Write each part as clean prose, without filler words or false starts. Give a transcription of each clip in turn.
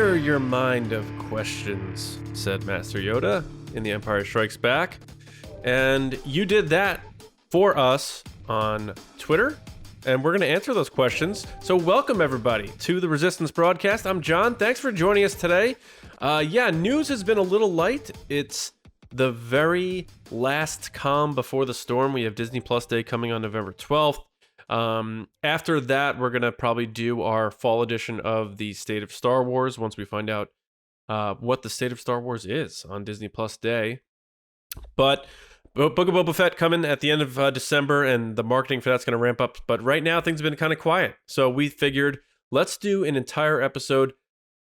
clear your mind of questions, said Master Yoda in The Empire Strikes Back. And you did that for us on Twitter, and we're going to answer those questions. So welcome, everybody, to the Resistance broadcast. I'm John. Thanks for joining us today. News has been a little light. It's the very last calm before the storm. We have Disney Plus Day coming on November 12th. After that, we're going to probably do our fall edition of the State of Star Wars once we find out what the State of Star Wars is on Disney Plus Day. But Book of Boba Fett coming at the end of December, and the marketing for that's going to ramp up. But right now, things have been kind of quiet. So we figured, let's do an entire episode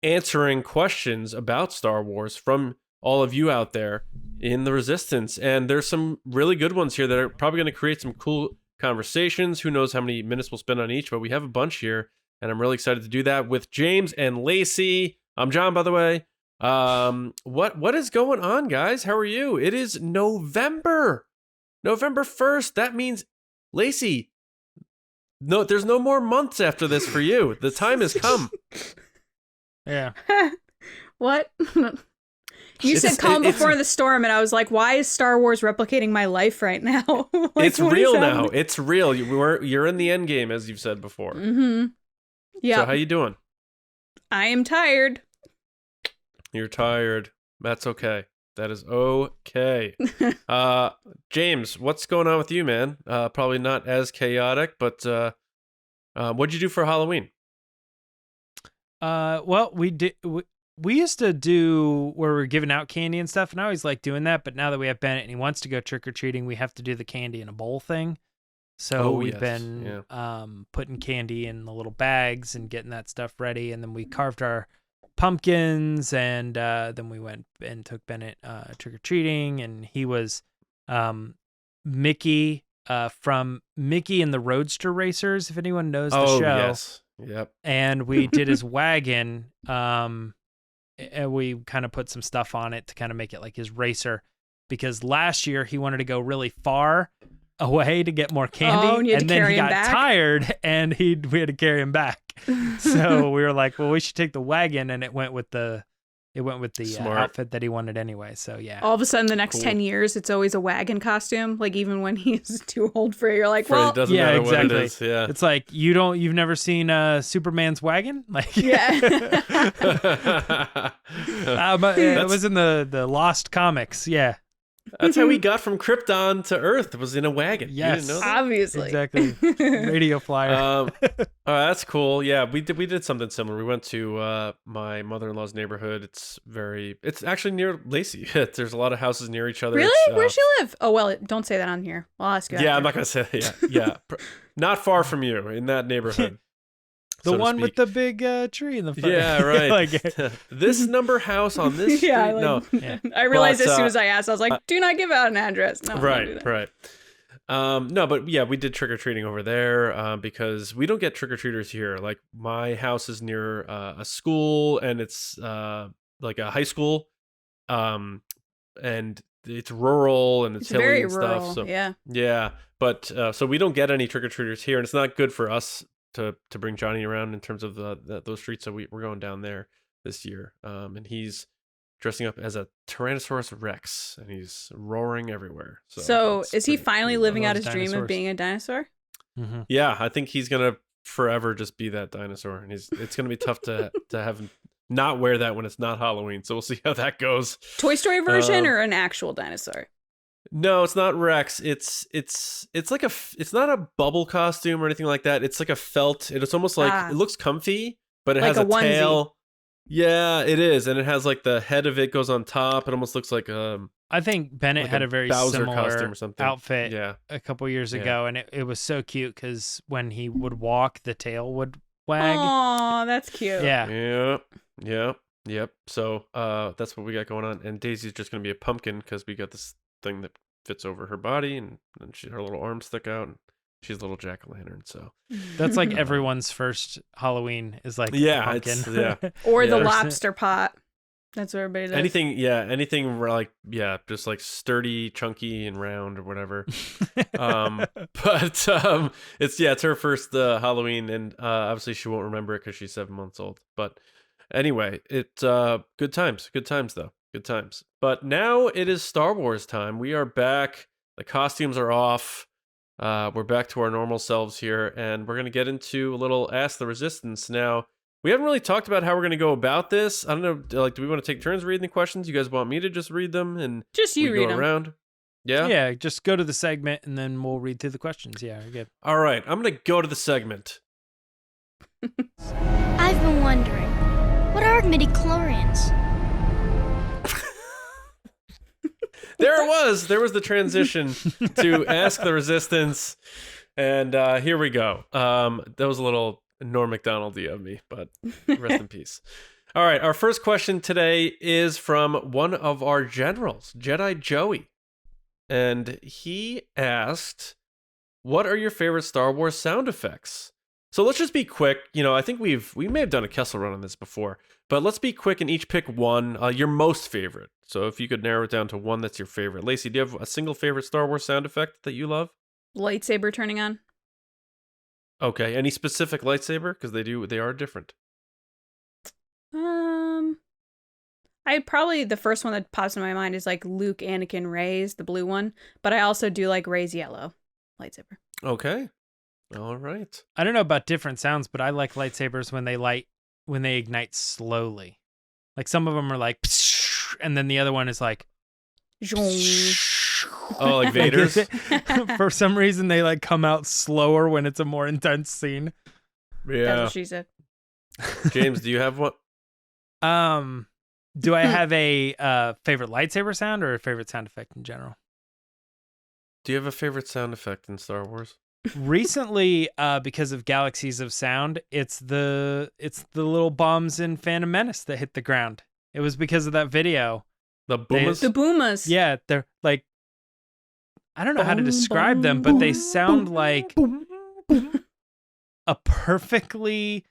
answering questions about Star Wars from all of you out there in the Resistance. And there's some really good ones here that are probably going to create some cool conversations. Who knows how many minutes we'll spend on each, but we have a bunch here, and I'm really excited to do that with James and Lacey. I'm John, by the way. What is going on, guys? How are you? It is November 1st. That means, Lacey, no, there's no more months after this for you. The time has come. Yeah. What? You said calm before the storm, and I was like, why is Star Wars replicating my life right now? Like, it's real now. It's real. You're in the end game, as you've said before. Mm-hmm. Yeah. So how you doing? I am tired. You're tired. That's okay. That is okay. James, what's going on with you, man? Probably not as chaotic, but what'd you do for Halloween? Well, we used to do where we're giving out candy and stuff, and I always like doing that, but now that we have Bennett and he wants to go trick-or-treating, we have to do the candy in a bowl thing. So we've been putting candy in the little bags and getting that stuff ready, and then we carved our pumpkins, and then we went and took Bennett trick-or-treating, and he was Mickey from Mickey and the Roadster Racers, if anyone knows the show. Yes. Yep. And we did his wagon, and we kind of put some stuff on it to kind of make it like his racer, because last year he wanted to go really far away to get more candy, and then he got tired and we had to carry him back. So we were like, well, we should take the wagon, and it went with the outfit that he wanted anyway. So yeah, all of a sudden the next 10 years it's always a wagon costume, like even when he's too old for it, you're like, well, it doesn't matter what it is. Yeah, it's like you've never seen Superman's wagon, like yeah. It was in the Lost comics. Yeah, that's how we got from Krypton to Earth. It was in a wagon. Yes, you didn't know that? Obviously. Exactly. Radio flyer. That's cool. Yeah, we did something similar. We went to my mother-in-law's neighborhood. It's actually near Lacey. There's a lot of houses near each other. Really? Where'd she live? Oh, well, don't say that on here. I'll ask you. Yeah, I'm not gonna say that. Yeah. Not far from you in that neighborhood. The one with the big tree in the front. Yeah, right. Like, this number house on this street. Yeah, no. Yeah. I realized as soon as I asked, I was like, do not give out an address. No, right. No, but yeah, we did trick-or-treating over there because we don't get trick-or-treaters here. Like, my house is near a school, and it's like a high school, and it's rural, and it's hilly very and rural, stuff. So yeah. But so we don't get any trick-or-treaters here, and it's not good for us to bring Johnny around in terms of those streets. So we're going down there this year, and he's dressing up as a Tyrannosaurus Rex, and he's roaring everywhere. So is he finally living out his dinosaurs. dream of being a dinosaur? Mm-hmm. Yeah, I think he's gonna forever just be that dinosaur, and it's gonna be tough to have him not wear that when it's not Halloween. So we'll see how that goes. Toy Story version or an actual dinosaur? No, it's not Rex. It's like it's not a bubble costume or anything like that. It's like a felt. It's almost like it looks comfy, but it like has a onesie. tail. Yeah, it is, and it has like the head of it goes on top. It almost looks like I think Bennett like had a very Bowser similar costume or something. outfit Yeah. a couple years ago, and it was so cute because when he would walk, the tail would wag. Oh, that's cute. Yeah. Yep. So that's what we got going on, and Daisy's just gonna be a pumpkin because we got this thing that fits over her body, and then her little arms stick out, and she's a little jack-o'-lantern. So That's like everyone's first Halloween is like pumpkin. Or the lobster pot. That's what everybody does. Anything like just like sturdy, chunky, and round or whatever. But it's her first Halloween, and obviously she won't remember it because she's 7 months old. But Anyway, good times though. Good times. But now it is Star Wars time. We are back. The costumes are off. We're back to our normal selves here, and we're gonna get into a little Ask the Resistance. Now, we haven't really talked about how we're gonna go about this. I don't know, like, do we want to take turns reading the questions? You guys want me to just read them and Just you we read go them. around? Yeah? Yeah, just go to the segment and then we'll read through the questions. Yeah, you're good. All right, I'm gonna go to the segment. I've been wondering, what are midichlorians? There it was. There was the transition to Ask the Resistance. And here we go. That was a little Norm Macdonald-y of me, but rest in peace. All right, our first question today is from one of our generals, JediJoie. And he asked, what are your favorite Star Wars sound effects? So let's just be quick. You know, I think we may have done a Kessel run on this before, but let's be quick and each pick one, your most favorite. So if you could narrow it down to one that's your favorite. Lacey, do you have a single favorite Star Wars sound effect that you love? Lightsaber turning on. Okay, any specific lightsaber? Because they are different. I probably, the first one that pops in my mind is like Luke, Anakin, Rey's, the blue one. But I also do like Rey's yellow lightsaber. Okay. All right. I don't know about different sounds, but I like lightsabers when they ignite slowly. Like some of them are like, and then the other one is like, Oh, like Vader's? For some reason, they like come out slower when it's a more intense scene. Yeah. That's what she said. James, do you have one? Do I have a favorite lightsaber sound or a favorite sound effect in general? Do you have a favorite sound effect in Star Wars? Recently, because of Galaxies of Sound, it's the little bombs in Phantom Menace that hit the ground. It was because of that video. The boomas? The boomas. Yeah, they're like, I don't know how to describe them, but they sound like a perfectly.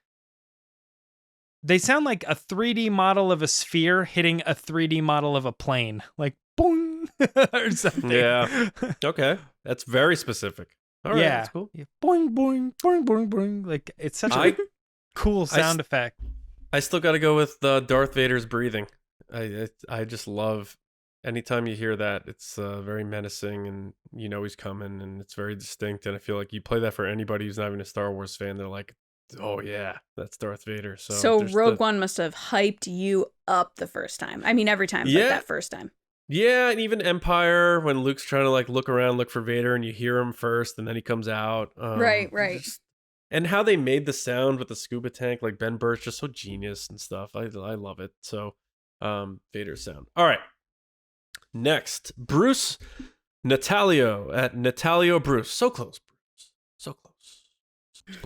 They sound like a 3D model of a sphere hitting a 3D model of a plane, like boing or something. Yeah. Okay, that's very specific. All right, yeah, that's cool. Yeah. Boing, boing, boing, boing, boing. Like it's such a cool sound effect. I still got to go with Darth Vader's breathing. I just love anytime you hear that. It's very menacing, and you know he's coming, and it's very distinct. And I feel like you play that for anybody who's not even a Star Wars fan, they're like, "Oh yeah, that's Darth Vader." So Rogue One must have hyped you up the first time. I mean, every time, but that first time. Yeah, and even Empire, when Luke's trying to like look around, look for Vader, and you hear him first, and then he comes out. Right. And how they made the sound with the scuba tank, like Ben Burtt's just so genius and stuff. I love it. So, Vader's sound. All right. Next, Bruce Natalio at Natalio Bruce. So close, Bruce. So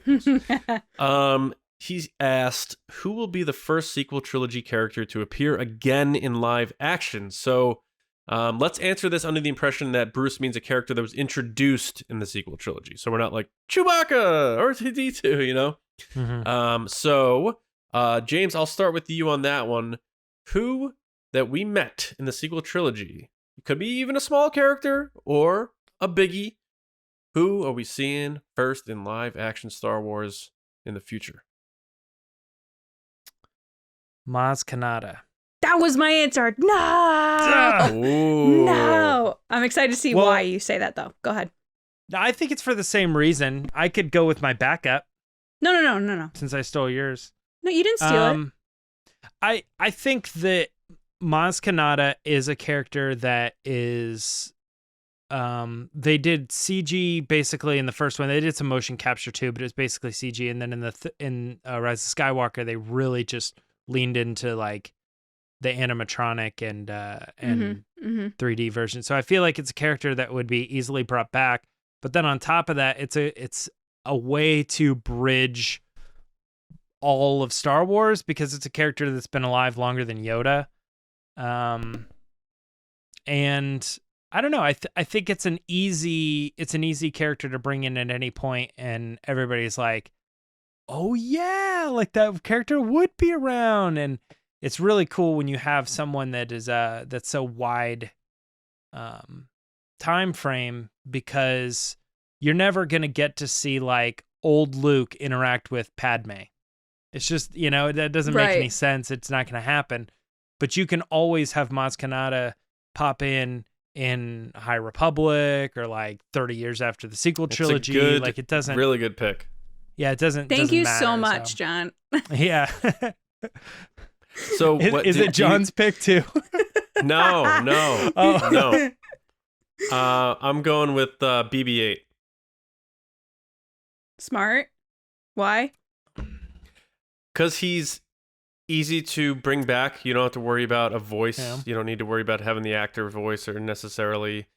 close. He's asked, who will be the first sequel trilogy character to appear again in live action? So let's answer this under the impression that Bruce means a character that was introduced in the sequel trilogy. So we're not like Chewbacca or R2-D2, you know? Mm-hmm. So James, I'll start with you on that one. Who that we met in the sequel trilogy, it could be even a small character or a biggie, who are we seeing first in live action Star Wars in the future? Maz Kanata. That was my answer. No. Ooh. No. I'm excited to see why you say that, though. Go ahead. I think it's for the same reason. I could go with my backup. No. Since I stole yours. No, you didn't steal it. I think that Maz Kanata is a character that is. They did CG basically in the first one. They did some motion capture too, but it was basically CG. And then in Rise of Skywalker, they really just leaned into like the animatronic and 3D version. So I feel like it's a character that would be easily brought back. But then on top of that, it's a way to bridge all of Star Wars because it's a character that's been alive longer than Yoda. And I don't know. I think it's an easy character to bring in at any point, and everybody's like, "Oh yeah, like that character would be around." And it's really cool when you have someone that is that's so wide time frame, because you're never gonna get to see like old Luke interact with Padme. It's just, that doesn't make any Right. sense. It's not going to happen. But you can always have Maz Kanata pop in High Republic or like 30 years after the sequel trilogy. It's a good, like it doesn't. really good pick. Yeah, it doesn't. Thank doesn't you matter, so much, John. Yeah. So Is it John's pick too? No. Oh. No. I'm going with BB-8. Smart. Why? Because he's easy to bring back. You don't have to worry about a voice. Yeah. You don't need to worry about having the actor voice or necessarily.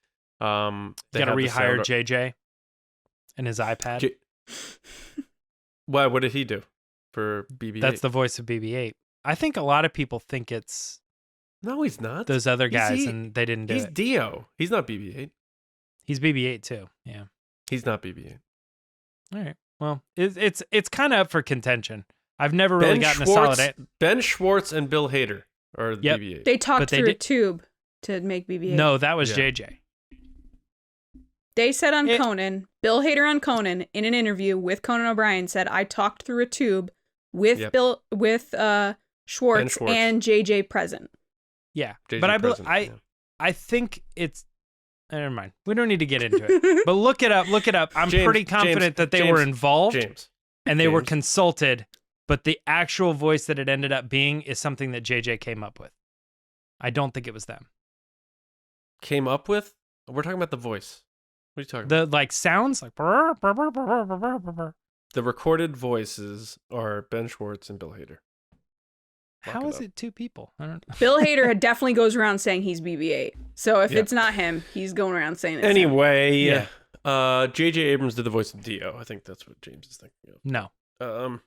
They You got to have the rehire sound- JJ and his iPad. Why? What did he do for BB-8? That's the voice of BB-8. I think a lot of people think it's No, he's not. those other guys, he- and they didn't do He's it. Dio. He's not BB-8. He's BB-8 too. Yeah. He's not BB-8. All right. Well, it's kind of up for contention. I've never really gotten a solid. Ben Schwartz and Bill Hader are Yep. BB-8. They talked But they through a did- tube to make BB-8. No, that was Yeah. JJ. They said on It- Conan, Bill Hader on Conan in an interview with Conan O'Brien said, "I talked through a tube with Yep. Schwartz Schwartz. and JJ present." Yeah, JJ but present, yeah. I think it's. Never mind. We don't need to get into it. But look it up. Look it up. I'm James, pretty confident that they were James, involved James. and they were James. consulted. But the actual voice that it ended up being is something that JJ came up with. I don't think it was them. Came up with? We're talking about the voice. What are you talking about? The like sounds like. Brr, brr, brr, brr, brr, brr, brr. The recorded voices are Ben Schwartz and Bill Hader. Look How it is up. it two people? I don't. Bill Hader definitely goes around saying he's BB-8. So if Yeah. it's not him, he's going around saying it's him. Anyway, Yeah. J.J. Abrams did the voice of Dio. I think that's what James is thinking No. of.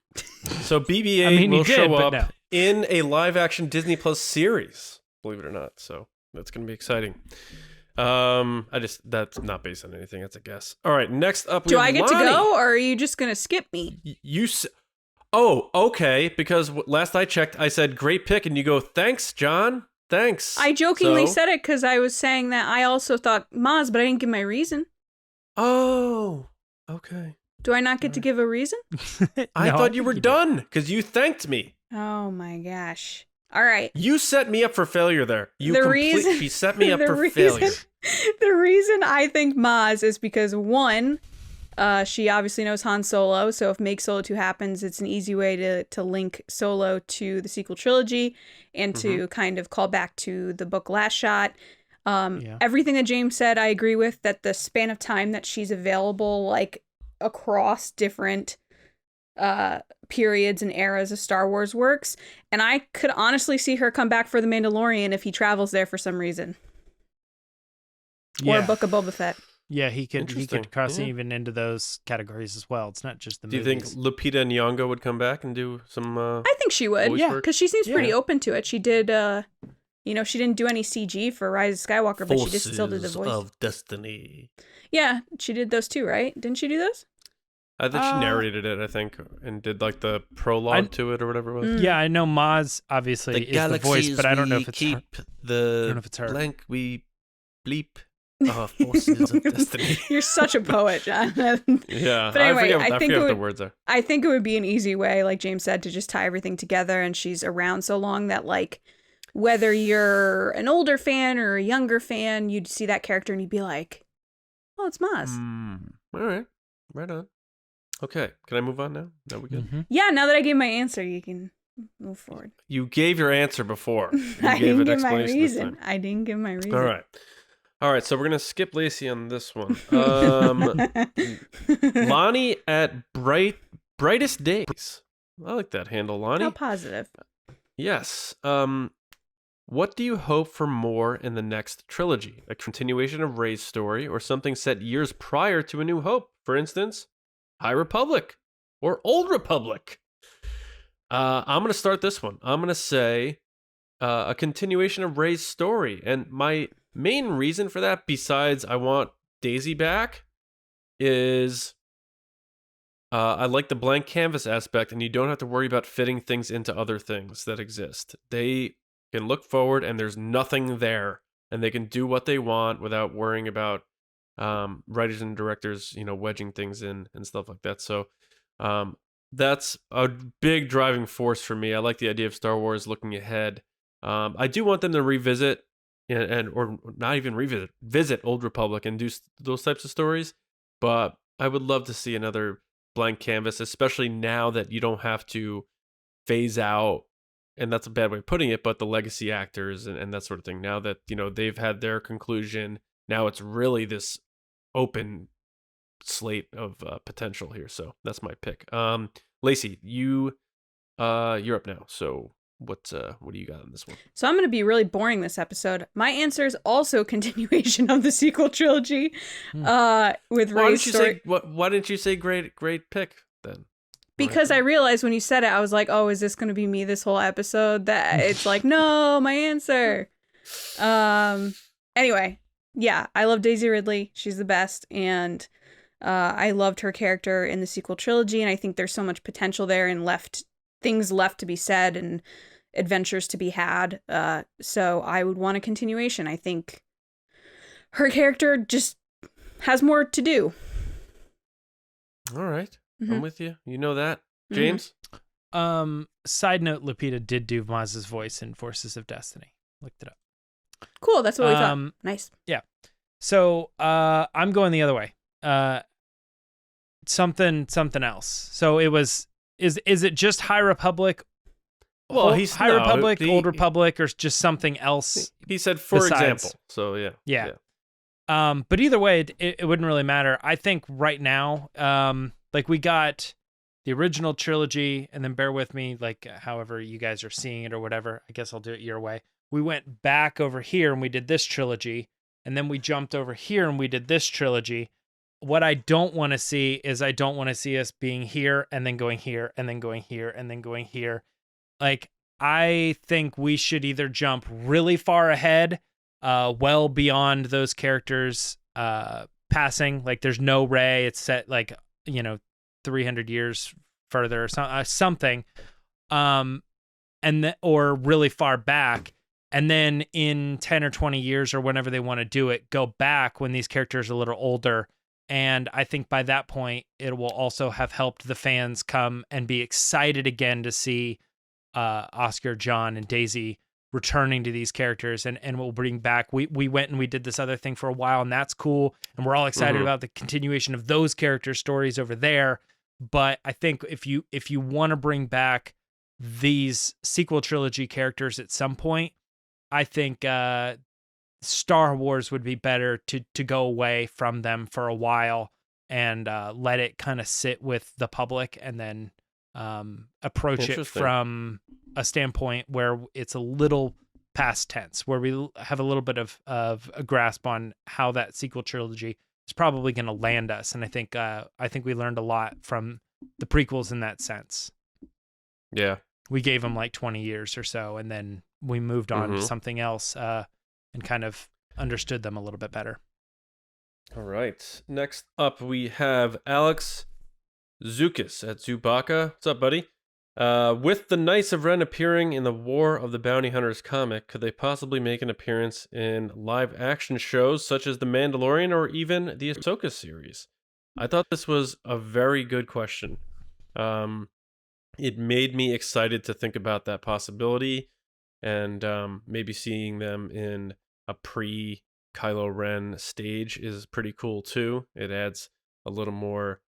So BB-8 I mean, he will did, show but up no. in a live-action Disney Plus series, believe it or not. So that's going to be exciting. That's not based on anything. That's a guess. All right, next up, we Do have I get Lonnie. to go, or are you just going to skip me? Oh, okay. Because last I checked, I said great pick, and you go, thanks, John. Thanks. I jokingly So- said it because I was saying that I also thought Maz, but I didn't give my reason. Oh, okay. Do I not get to give a reason? I No, thought you think were did. done because you thanked me. Oh my gosh. All right. You set me up for failure there. She set me up the for reason- failure. The reason I think Maz is because one, she obviously knows Han Solo, so if Make Solo 2 happens, it's an easy way to link Solo to the sequel trilogy and to kind of call back to the book Last Shot. Yeah. Everything that James said, I agree with, that the span of time that she's available, like across different periods and eras of Star Wars works. And I could honestly see her come back for The Mandalorian if he travels there for some reason. Or Yeah. Book of Boba Fett. Yeah, he could Interesting. cross Yeah. even into those categories as well. It's not just the Do you movies. think Lupita Nyong'o would come back and do some? I think she would. voice Yeah. work? Because she seems pretty Yeah. open to it. She did, she didn't do any CG for Rise of Skywalker, but she just still did the Forces voice. of Destiny. Yeah, she did those too, right? Didn't she do those? I think she narrated it. I think and did like the prologue to it or whatever it was. Mm. Yeah, I know Maz obviously is the voice, but I don't know if it's her. I don't know if it's her. blank we bleep. Forces of Destiny. You're such a poet, John. Yeah, But anyway, I I think forget it what the would- words are. I think it would be an easy way, like James said, to just tie everything together. And she's around so long that, like, whether you're an older fan or a younger fan, you'd see that character and you'd be like, "Oh, it's Maz." All right, right on. Okay, can I move on now? No, we good. Mhm. Yeah. Now that I gave my answer, you can move forward. You gave your answer before. You I gave didn't an give my explanation this reason. time. I didn't give my reason. All right. So we're gonna skip Lacey on this one. Lonnie at brightest days. I like that handle, Lonnie. How positive. Yes. What do you hope for more in the next trilogy? A continuation of Rey's story, or something set years prior to A New Hope? For instance, High Republic or Old Republic. I'm gonna start this one. I'm gonna say a continuation of Rey's story, and my main reason for that, besides I want Daisy back, is I like the blank canvas aspect, and you don't have to worry about fitting things into other things that exist. They can look forward, and there's nothing there, and they can do what they want without worrying about writers and directors, wedging things in and stuff like that. So that's a big driving force for me. I like the idea of Star Wars looking ahead. I do want them to revisit and or not even visit Old Republic and do those types of stories. But I would love to see another blank canvas, especially now that you don't have to phase out, and that's a bad way of putting it, but the legacy actors and that sort of thing. Now that, they've had their conclusion, now it's really this open slate of potential here. So that's my pick. Lacey, you're up now. So what do you got on this one? So I'm going to be really boring this episode. My answer is also a continuation of the sequel trilogy. With Rey's story. Why didn't you say great pick then? Because I realized when you said it, I was like, oh, is this going to be me this whole episode? That it's like, no, my answer. Anyway, yeah, I love Daisy Ridley. She's the best. And I loved her character in the sequel trilogy. And I think there's so much potential there and things left to be said and adventures to be had. So I would want a continuation. I think her character just has more to do. All right. Mm-hmm. I'm with you. You know that. James? Side note, Lupita did do Maz's voice in Forces of Destiny. Looked it up. Cool. That's what we thought. Nice. Yeah. So I'm going the other way. Something else. So it was, is it just High Republic? Well, High Republic, Old Republic, or just something else? He said, for example. So yeah. But either way, it wouldn't really matter. I think right now, like we got the original trilogy, and then bear with me, like however you guys are seeing it or whatever. I guess I'll do it your way. We went back over here and we did this trilogy, and then we jumped over here and we did this trilogy. What I don't want to see is I don't want to see us being here and then going here and then going here and then going here. Like, I think we should either jump really far ahead, well beyond those characters passing. Like, there's no Rey. It's set, like, 300 years further or something. Or really far back. And then in 10 or 20 years or whenever they want to do it, go back when these characters are a little older. And I think by that point, it will also have helped the fans come and be excited again to see Oscar, John, and Daisy returning to these characters, and we'll bring back. We went and we did this other thing for a while, and that's cool. And we're all excited about the continuation of those character stories over there. But I think if you want to bring back these sequel trilogy characters at some point, I think Star Wars would be better to go away from them for a while and let it kind of sit with the public, and then approach it from a standpoint where it's a little past tense, where we have a little bit of a grasp on how that sequel trilogy is probably going to land us. And I think we learned a lot from the prequels in that sense. Yeah. We gave them like 20 years or so, and then we moved on to something else and kind of understood them a little bit better. All right. Next up, we have Alex Zoukas at Zubaka. What's up, buddy? With the Knights of Ren appearing in the War of the Bounty Hunters comic, could they possibly make an appearance in live action shows such as The Mandalorian or even the Ahsoka series? I thought this was a very good question. It made me excited to think about that possibility, and maybe seeing them in a pre-Kylo Ren stage is pretty cool too. It adds a little more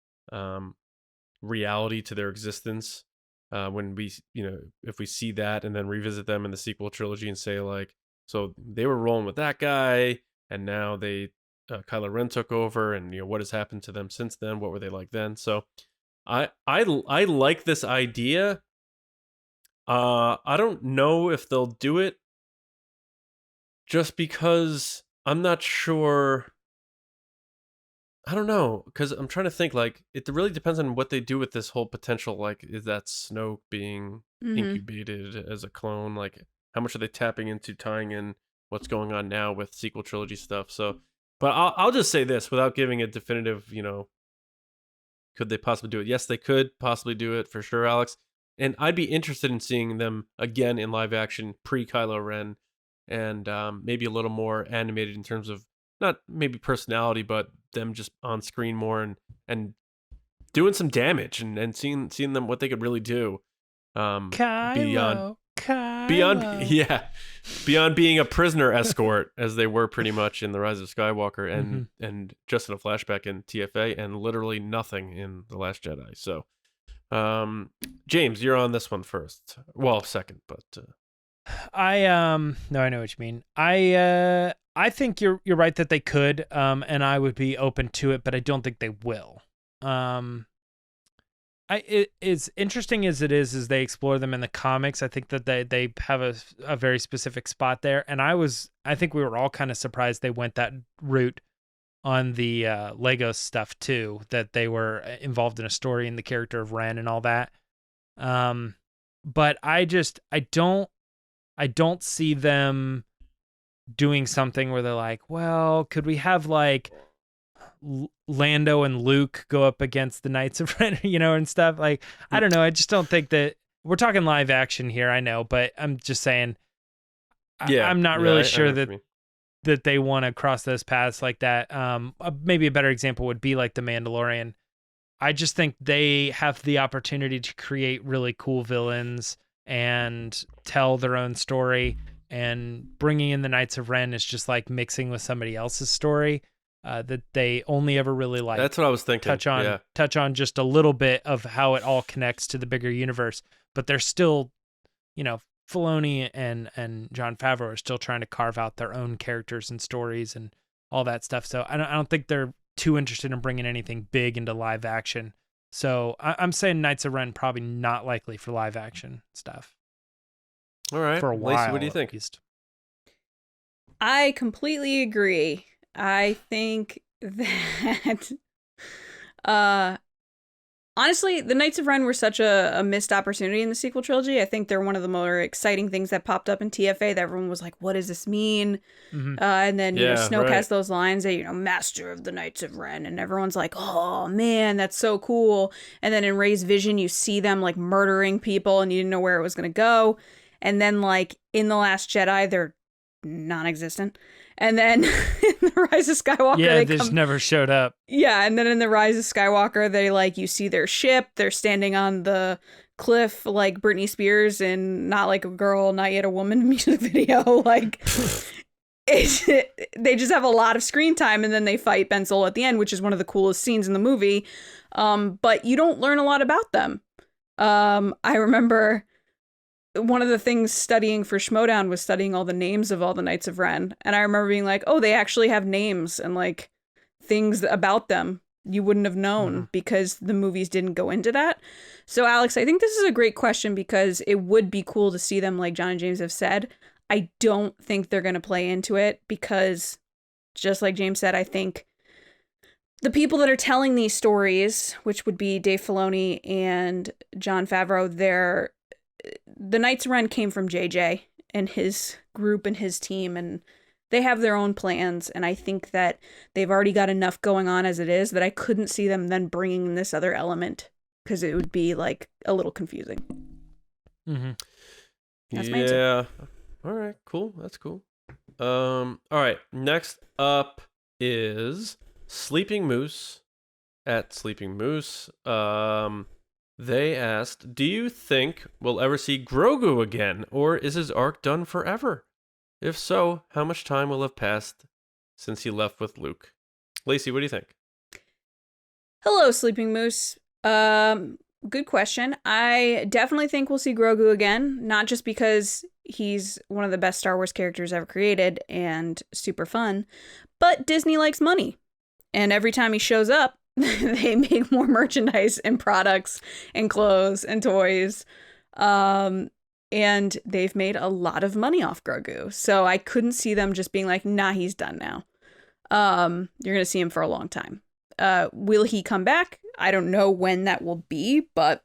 reality to their existence. When we, if we see that and then revisit them in the sequel trilogy and say, like, so they were rolling with that guy, and now Kylo Ren took over, and what has happened to them since then? What were they like then? So I like this idea. I don't know if they'll do it, just because I'm not sure. I don't know, because I'm trying to think, like, it really depends on what they do with this whole potential, like, is that Snoke being incubated as a clone? Like, how much are they tapping into tying in what's going on now with sequel trilogy stuff? So, but I'll just say this without giving a definitive, could they possibly do it? Yes, they could possibly do it for sure, Alex. And I'd be interested in seeing them again in live action pre-Kylo Ren, and maybe a little more animated in terms of not maybe personality, but them just on screen more and doing some damage and seeing them what they could really do. Kylo. Beyond being a prisoner escort, as they were pretty much in The Rise of Skywalker, and just in a flashback in TFA, and literally nothing in The Last Jedi. So, James, you're on this one first. Well, second, but I know what you mean. I think you're right that they could, and I would be open to it, but I don't think they will. It's interesting as it is they explore them in the comics. I think that they have a very specific spot there, and I think we were all kind of surprised they went that route on the Lego stuff too, that they were involved in a story in the character of Ren and all that. But I don't see them doing something where they're like, well, could we have like Lando and Luke go up against the Knights of Ren, and stuff. Like, I don't know. I just don't think that we're talking live action here. I know, but I'm just saying, I'm not really sure that they want to cross those paths like that. Maybe a better example would be like the Mandalorian. I just think they have the opportunity to create really cool villains and tell their own story, and bringing in the Knights of Ren is just like mixing with somebody else's story. That they only ever really like. That's what I was thinking. Touch on just a little bit of how it all connects to the bigger universe, but they're still, Filoni and Jon Favreau are still trying to carve out their own characters and stories and all that stuff. So I don't think they're too interested in bringing anything big into live action. So I'm saying Knights of Ren probably not likely for live action stuff. All right, for a while. Lacey, what do you think? I completely agree. I think that, honestly, the Knights of Ren were such a missed opportunity in the sequel trilogy. I think they're one of the more exciting things that popped up in TFA that everyone was like, what does this mean? And then, Snoke has those lines that, Master of the Knights of Ren. And everyone's like, oh, man, that's so cool. And then in Rey's vision, you see them, like, murdering people and you didn't know where it was going to go. And then, like, in The Last Jedi, they're non-existent. And then in The Rise of Skywalker, they just never showed up. Yeah, and then in The Rise of Skywalker, they you see their ship, they're standing on the cliff like Britney Spears in Not Like a Girl, Not Yet a Woman music video. They just have a lot of screen time, and then they fight Ben Solo at the end, which is one of the coolest scenes in the movie. But you don't learn a lot about them. I remember one of the things studying for Schmodown was studying all the names of all the Knights of Ren. And I remember being like, oh, they actually have names and like things about them you wouldn't have known because the movies didn't go into that. So Alex, I think this is a great question because it would be cool to see them, like John and James have said. I don't think they're going to play into it because just like James said, I think the people that are telling these stories, which would be Dave Filoni and Jon Favreau, the Knights of Ren came from JJ and his group and his team, and they have their own plans. And I think that they've already got enough going on as it is that I couldn't see them then bringing in this other element because it would be like a little confusing. That's my answer. All right, cool. That's cool. All right. Next up is SleepingMoose at SleepingMoose. They asked, do you think we'll ever see Grogu again, or is his arc done forever? If so, how much time will have passed since he left with Luke? Lacey, what do you think? Hello, SleepingMoose. Good question. I definitely think we'll see Grogu again, not just because he's one of the best Star Wars characters ever created and super fun, but Disney likes money. And every time he shows up, they make more merchandise and products and clothes and toys. And they've made a lot of money off Grogu. So I couldn't see them just being like, nah, he's done now. You're going to see him for a long time. Will he come back? I don't know when that will be, but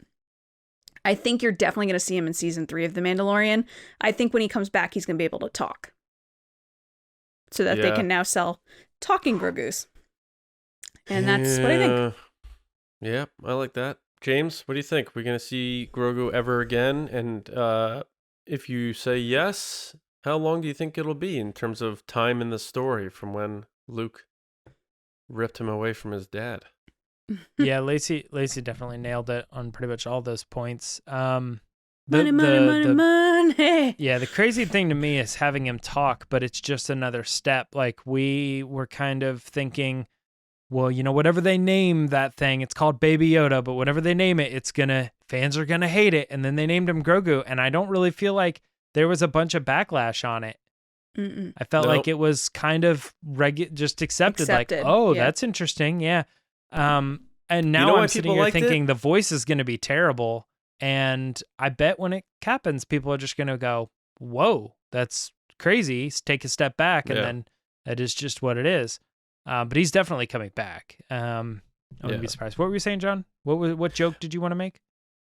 I think you're definitely going to see him in season 3 of The Mandalorian. I think when he comes back, he's going to be able to talk. So that they can now sell talking Grogus. And that's what I think. Yeah, I like that. James, what do you think? We're going to see Grogu ever again? And if you say yes, how long do you think it'll be in terms of time in the story from when Luke ripped him away from his dad? Yeah, Lacey definitely nailed it on pretty much all those points. Money. Yeah, the crazy thing to me is having him talk, but it's just another step. Like, we were kind of thinking, well, whatever they name that thing, it's called Baby Yoda, but whatever they name it, fans are gonna hate it. And then they named him Grogu, and I don't really feel like there was a bunch of backlash on it. Mm-mm. I felt like it was kind of just accepted. Like, oh, yeah. That's interesting. Yeah. And now I'm sitting here thinking the voice is going to be terrible. And I bet when it happens, people are just going to go, whoa, that's crazy. Take a step back. And then that is just what it is. But he's definitely coming back. I wouldn't be surprised. What were you saying, John? What joke did you want to make?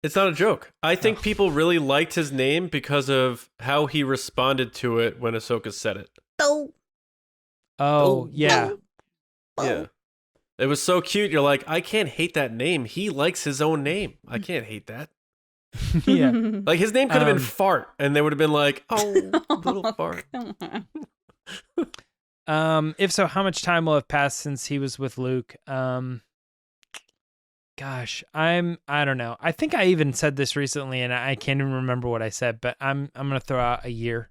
It's not a joke. I think people really liked his name because of how he responded to it when Ahsoka said it. Oh, yeah. Yeah. It was so cute. You're like, I can't hate that name. He likes his own name. I can't hate that. Yeah. Like, his name could have been Fart, and they would have been like, oh, little Fart. Come on. If so, how much time will have passed since he was with Luke? Gosh, I don't know. I think I even said this recently, and I can't even remember what I said, but I'm gonna throw out a year.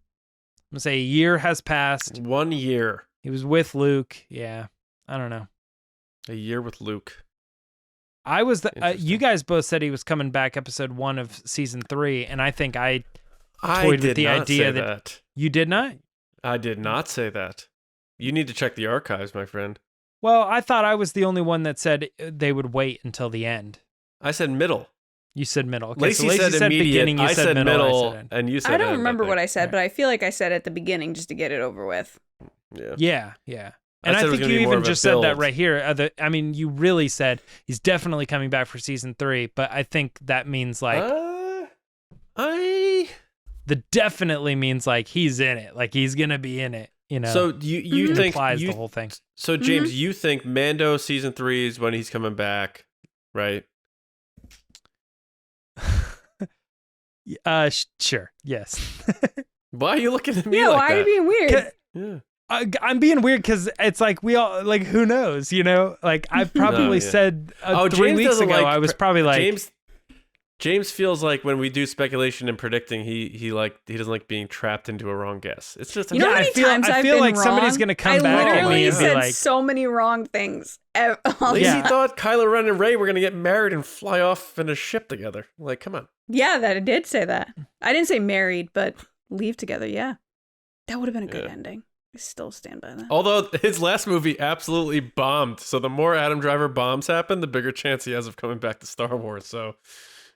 I'm gonna say a year has passed. 1 year. He was with Luke. Yeah, I don't know. A year with Luke. I was you guys both said he was coming back episode 1 of season 3, and I think I toyed with the idea that you did not. I did not say that. You need to check the archives, my friend. Well, I thought I was the only one that said they would wait until the end. I said middle. You said middle. Okay, Lacey so Lacey said immediate. beginning, you I said middle, I said end. and you said I don't end, remember I what I said, but I feel like I said at the beginning just to get it over with. Yeah. And I said it was think gonna you be more even of a just said that build. right here. You really said he's definitely coming back for season 3, but I think that means like the definitely means like he's in it, like he's gonna be in it. So you think implies the whole thing. So James, you think Mando season 3 is when he's coming back, right? Sure. Yes. Why are you looking at me Yeah, like why are you that? being weird? Yeah. I'm being weird because it's like we all like, who knows, Like I probably said 3 James weeks doesn't ago, like I was probably like James feels like when we do speculation and predicting, he doesn't like being trapped into a wrong guess. It's just You know how many times I've feel been like wrong? somebody's gonna come back at me and be said like, so many wrong things. Lacey thought Kylo Ren and Rey were gonna get married and fly off in a ship together. Like, come on. Yeah, that I did say that. I didn't say married, but leave together. Yeah, that would have been a good ending. I still stand by that. Although his last movie absolutely bombed, so the more Adam Driver bombs happen, the bigger chance he has of coming back to Star Wars. So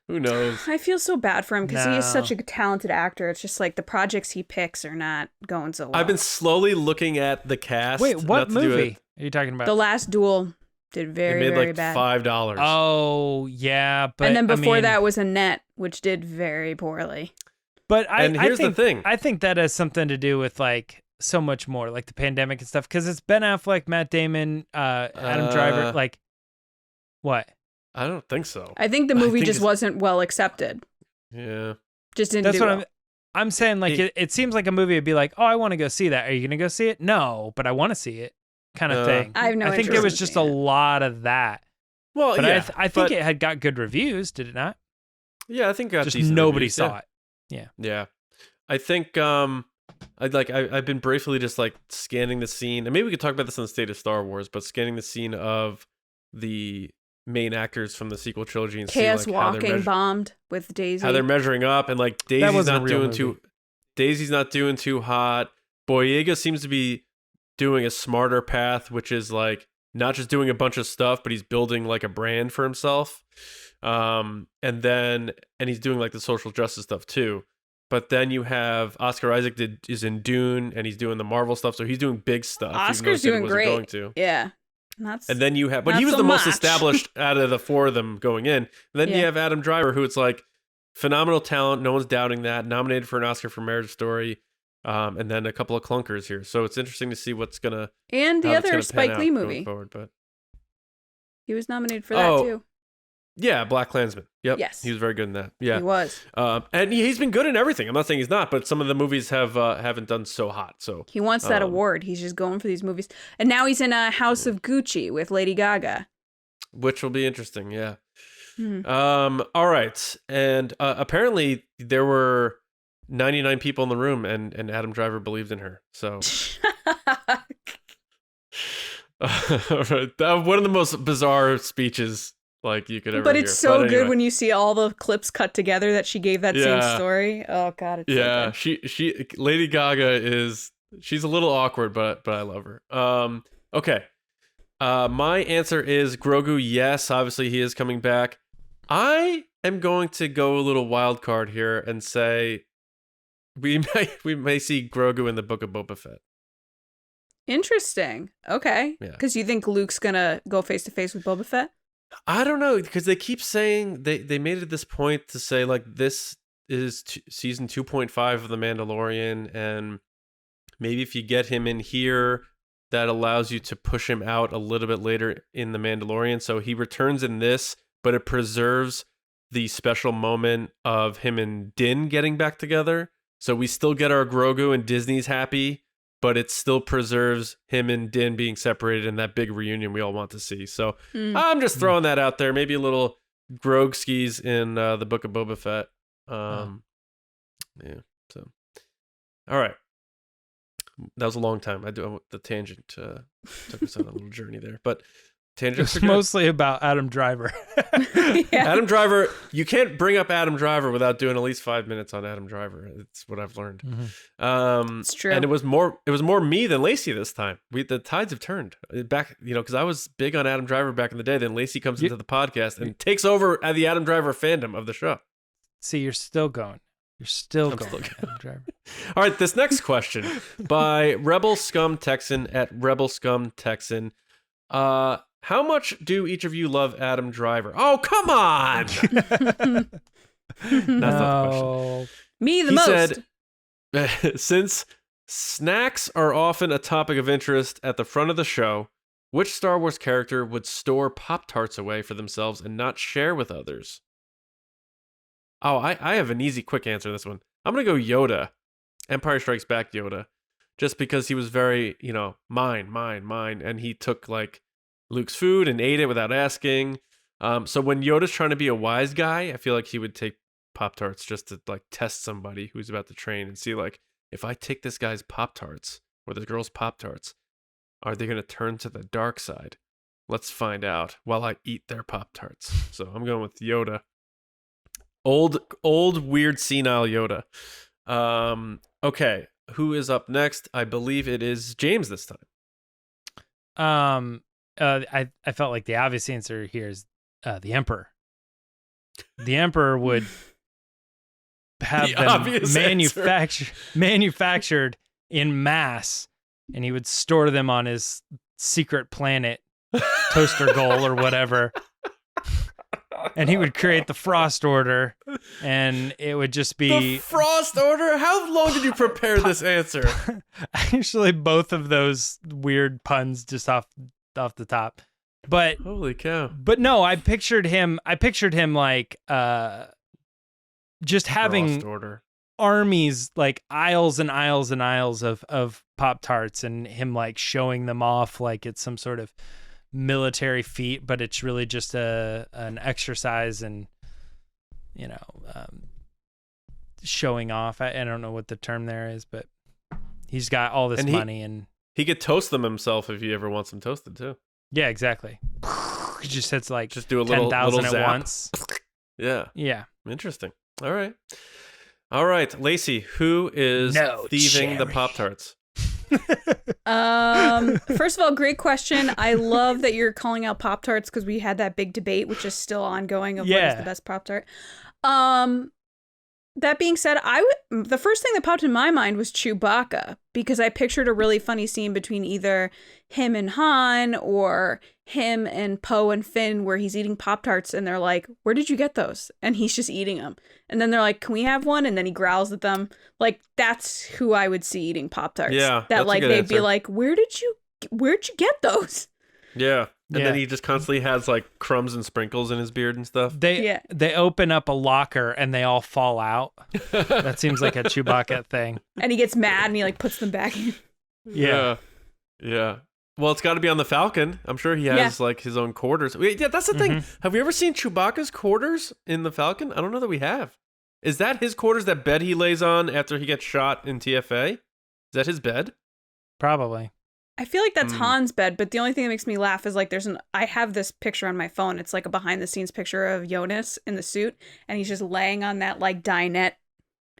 who knows? I feel so bad for him because he is such a talented actor. It's just like the projects he picks are not going so well. I've been slowly looking at the cast. wait, what movie are you talking about? The Last Duel did very, It made very like bad. $5. Oh yeah, but and then before that was Annette, which did very poorly. But here's the thing. I think that has something to do with like so much more, like the pandemic and stuff, because it's Ben Affleck, Matt Damon, Adam Driver. Like, what? I don't think so. I think the movie just wasn't well accepted. Yeah. Just didn't That's do what well. I'm saying. Like, it seems like a movie would be like, oh, I want to go see that. Are you gonna go see it? No, but I want to see it, kind of thing. I have no I think there interest was in just a seeing it. lot of that. Well, But yeah. I think it had got good reviews. Did it not? Yeah, I think it got Just decent nobody reviews, saw it. Yeah. I think I've been briefly just like scanning the scene, and maybe we could talk about this on the State of Star Wars, but scanning the scene of the main actors from the sequel trilogy and Chaos see like Walking bombed with Daisy. how they're measuring up, and like Daisy's wasn't a not real doing movie. Daisy's not doing too hot. Boyega seems to be doing a smarter path, which is like not just doing a bunch of stuff, but he's building like a brand for himself. And he's doing like the social justice stuff too. But then you have Oscar Isaac is in Dune, and he's doing the Marvel stuff, so he's doing big stuff. even though he Oscar's said he doing wasn't great. Going to. Yeah. And then you have, but not he was so the most much. established out of the 4 of them going in. And then you Yeah. have Adam Driver, who it's like phenomenal talent. No one's doubting that. Nominated for an Oscar for Marriage Story. And then a couple of clunkers here. So it's interesting to see what's gonna And the how it's other gonna pan Spike out Lee going movie. forward. But He was nominated for that too. yeah, Black Klansman. Yep. Yes. He was very good in that. Yeah. He was. And he's been good in everything. I'm not saying he's not, but some of the movies haven't done so hot. So He wants that award. He's just going for these movies. And now he's in House of Gucci with Lady Gaga. which will be interesting. Yeah. Hmm. All right. And apparently there were 99 people in the room, and Adam Driver believed in her. So one of the most bizarre speeches like you could ever But hear. it's so good anyway. when you see all the clips cut together that she gave that same story. Oh God, it's so good. she Lady Gaga she's a little awkward, but I love her. Okay. My answer is Grogu. Yes, obviously he is coming back. I am going to go a little wild card here and say we may see Grogu in the Book of Boba Fett. Interesting. Okay. Yeah. Because you think Luke's gonna go face to face with Boba Fett? I don't know, because they keep saying they made it this point to say like this is season 2.5 of The Mandalorian, and maybe if you get him in here, that allows you to push him out a little bit later in The Mandalorian. So he returns in this, but it preserves the special moment of him and Din getting back together. So we still get our Grogu and Disney's happy, but it still preserves him and Din being separated in that big reunion we all want to see. So I'm just throwing that out there. Maybe a little Grogu skis in the Book of Boba Fett. Yeah. So, all right. That was a long time. The tangent took us on a little journey there, but tangents. It's mostly about Adam Driver. Yeah. Adam Driver. You can't bring up Adam Driver without doing at least 5 minutes on Adam Driver. It's what I've learned. It's true. And it was more me than Lacey this time. The tides have turned back. Because I was big on Adam Driver back in the day. Then Lacey comes into the podcast and takes over at the Adam Driver fandom of the show. See, you're still going. You're still I'm going. still Adam Driver. All right, this next question by Rebel Scum Texan at Rebel Scum Texan. How much do each of you love Adam Driver? Oh, come on! That's not the question. Me the He most. said, since snacks are often a topic of interest at the front of the show, which Star Wars character would store Pop-Tarts away for themselves and not share with others? Oh, I have an easy, quick answer to this one. I'm going to go Yoda. Empire Strikes Back Yoda. Just because he was very, mine. And he took, like, Luke's food and ate it without asking. So when Yoda's trying to be a wise guy, I feel like he would take Pop-Tarts just to, like, test somebody who's about to train and see, like, if I take this guy's Pop-Tarts or this girl's Pop-Tarts, are they going to turn to the dark side? Let's find out while I eat their Pop-Tarts. So I'm going with Yoda. Old weird senile Yoda. Okay, who is up next? I believe it is James this time. I felt like the obvious answer here is the Emperor. The Emperor would have them manufactured in mass, and he would store them on his secret planet, Toaster Goal or whatever. And he would create the Frost Order, and it would just be... The Frost Order? How long did you prepare this answer? Actually, both of those weird puns just off the top. But holy cow. But no, I pictured him like just having armies, like aisles and aisles and aisles of Pop-Tarts, and him like showing them off like it's some sort of military feat, but it's really just an exercise and showing off. I don't know what the term there is, but he's got all this money, and he could toast them himself if he ever wants them toasted too. Yeah, exactly. He just hits like just do a little 10,000 zap at once. Yeah. Interesting. All right, Lacey, who is thieving the Pop-Tarts? First of all, great question. I love that you're calling out Pop-Tarts because we had that big debate, which is still ongoing, of what is the best Pop-Tart. That being said, the first thing that popped in my mind was Chewbacca, because I pictured a really funny scene between either him and Han or him and Poe and Finn where he's eating Pop-Tarts and they're like, where did you get those? And he's just eating them. And then they're like, can we have one? And then he growls at them. Like, that's who I would see eating Poptarts. Yeah. That like they'd be like, where'd you get those? Yeah. And then he just constantly has like crumbs and sprinkles in his beard and stuff. They open up a locker and they all fall out. That seems like a Chewbacca thing. And he gets mad and he like puts them back in. Yeah. Well, it's got to be on the Falcon. I'm sure he has like his own quarters. Wait, yeah, that's the thing. Have we ever seen Chewbacca's quarters in the Falcon? I don't know that we have. Is that his quarters, that bed he lays on after he gets shot in TFA? Is that his bed? Probably. I feel like that's Han's bed, but the only thing that makes me laugh is like I have this picture on my phone. It's like a behind the scenes picture of Jonas in the suit, and he's just laying on that like dinette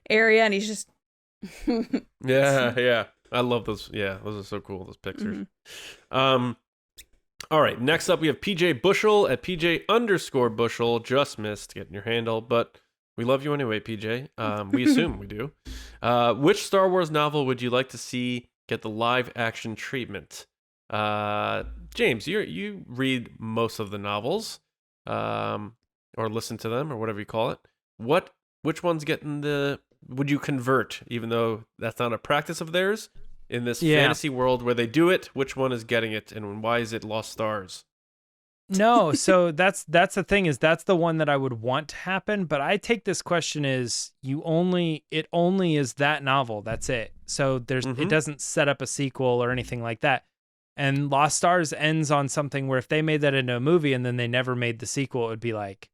area, and he's just Yeah. I love those. Yeah, those are so cool, those pictures. All right, next up we have PJ Bushel at PJ_Bushel. Just missed getting your handle, but we love you anyway, PJ. We assume we do. Which Star Wars novel would you like to see get the live action treatment? James, you read most of the novels, or listen to them, or whatever you call it. Which one's getting would you convert, even though that's not a practice of theirs, in this fantasy world where they do it? Which one is getting it, and why is it Lost Stars? No, so that's the thing, is that's the one that I would want to happen, but I take this question as it only is that novel. That's it. So it doesn't set up a sequel or anything like that. And Lost Stars ends on something where if they made that into a movie and then they never made the sequel, it would be like,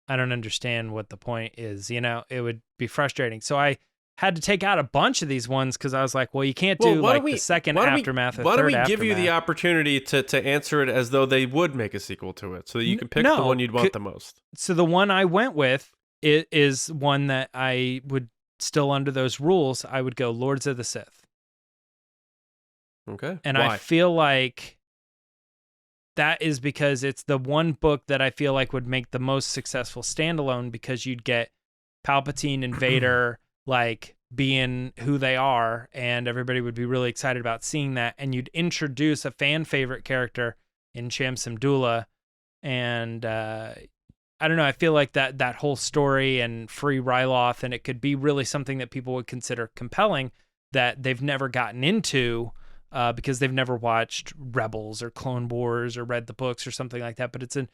I don't understand what the point is, it would be frustrating. So I had to take out a bunch of these ones because I was like, well, you can't do the second aftermath or third aftermath. Why don't we give you the opportunity to answer it as though they would make a sequel to it, so that you can pick the one you'd want the most? So the one I went with is one that I would still, under those rules, I would go Lords of the Sith. Okay. And why? I feel like that is because it's the one book that I feel like would make the most successful standalone, because you'd get Palpatine and Vader like being who they are, and everybody would be really excited about seeing that, and you'd introduce a fan favorite character in Cham Syndulla, and I don't know, I feel like that whole story and Free Ryloth, and it could be really something that people would consider compelling that they've never gotten into because they've never watched Rebels or Clone Wars or read the books or something like that. But it's an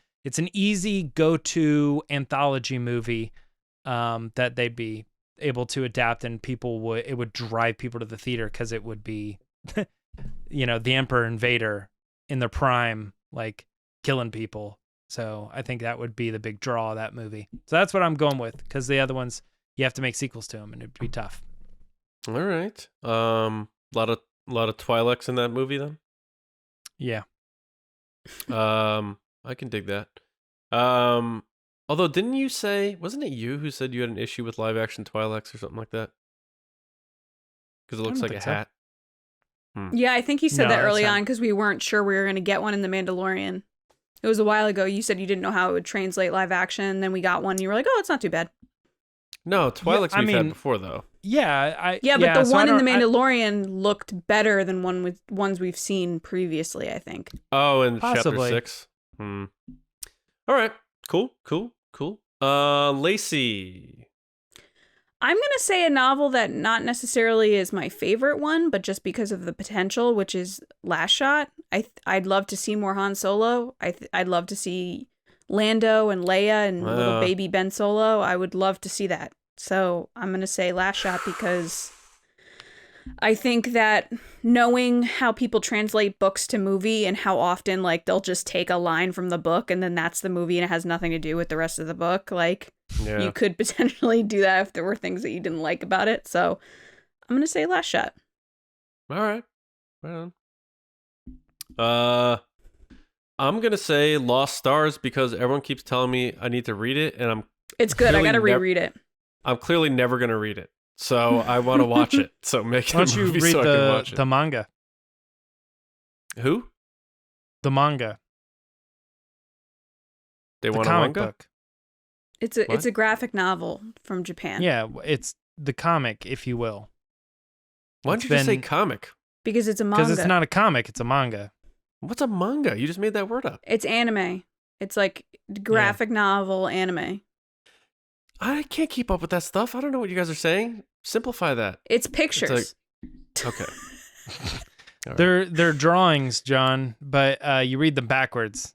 easy go-to anthology movie that they'd be able to adapt, and it would drive people to the theater because it would be, the Emperor and Vader in their prime, like killing people. So I think that would be the big draw of that movie. So that's what I'm going with, because the other ones, you have to make sequels to them, and it'd be tough. All right. A lot of Twi'leks in that movie then? Yeah. I can dig that. Although, didn't you say, wasn't it you who said you had an issue with live action Twi'leks or something like that? Because it looks like a hat. Yeah, I think you said that early on because we weren't sure we were going to get one in The Mandalorian. It was a while ago. You said you didn't know how it would translate live action. Then we got one. And you were like, oh, it's not too bad. No, Twi'leks we've had before, though. Yeah, but the one in The Mandalorian looked better than ones we've seen previously, I think. Oh, in Possibly. Chapter 6. All right. Cool. Lacey. I'm going to say a novel that not necessarily is my favorite one, but just because of the potential, which is Last Shot. I'd love to see more Han Solo. I'd love to see Lando and Leia and little baby Ben Solo. I would love to see that. So I'm going to say Last Shot, because I think that knowing how people translate books to movie and how often like they'll just take a line from the book and then that's the movie and it has nothing to do with the rest of the book. Like you could potentially do that if there were things that you didn't like about it. So I'm going to say Last Shot. All right. Right on. I'm going to say Lost Stars, because everyone keeps telling me I need to read it, and it's good. I got to reread it. I'm clearly never going to read it. So I want to watch it. So make it a movie so I can watch it. The manga. Who? The manga. They want a comic manga? book. It's a graphic novel from Japan. Yeah, it's the comic, if you will. Why don't you just say comic? Because it's a manga. Because it's not a comic, it's a manga. What's a manga? You just made that word up. It's anime. It's like graphic novel anime. I can't keep up with that stuff. I don't know what you guys are saying. Simplify that. It's pictures. Okay. Right. They're drawings, John, but you read them backwards.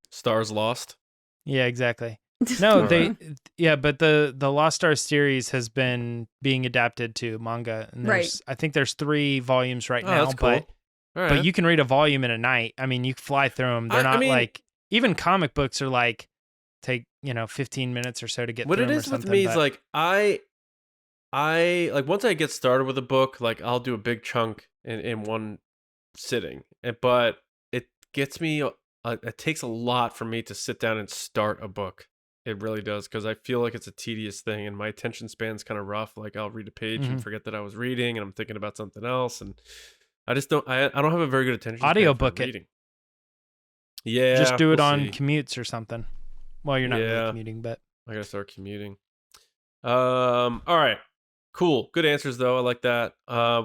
Stars Lost. Yeah, exactly. No, All they right. yeah, but the Lost Stars series has been being adapted to manga, and Right. I think there's 3 volumes right Oh, now, that's cool. All but right. you can read a volume in a night. I mean, you can fly through them. They're I not mean, like even comic books are like take 15 minutes or so to get what through it them or is with something. me is But like I like once I get started with a book, like I'll do a big chunk in one sitting. But it gets me it takes a lot for me to sit down and start a book. It really does, because I feel like it's a tedious thing and my attention span's kind of rough. Like I'll read a page and Mhm. forget that I was reading and I'm thinking about something else, and I just don't have a very good attention span for audiobook it. reading. Just Yeah, do we'll it on see. commutes or something. Well, you're not really Yeah, commuting, but I gotta start commuting. All right. Cool. Good answers though. I like that.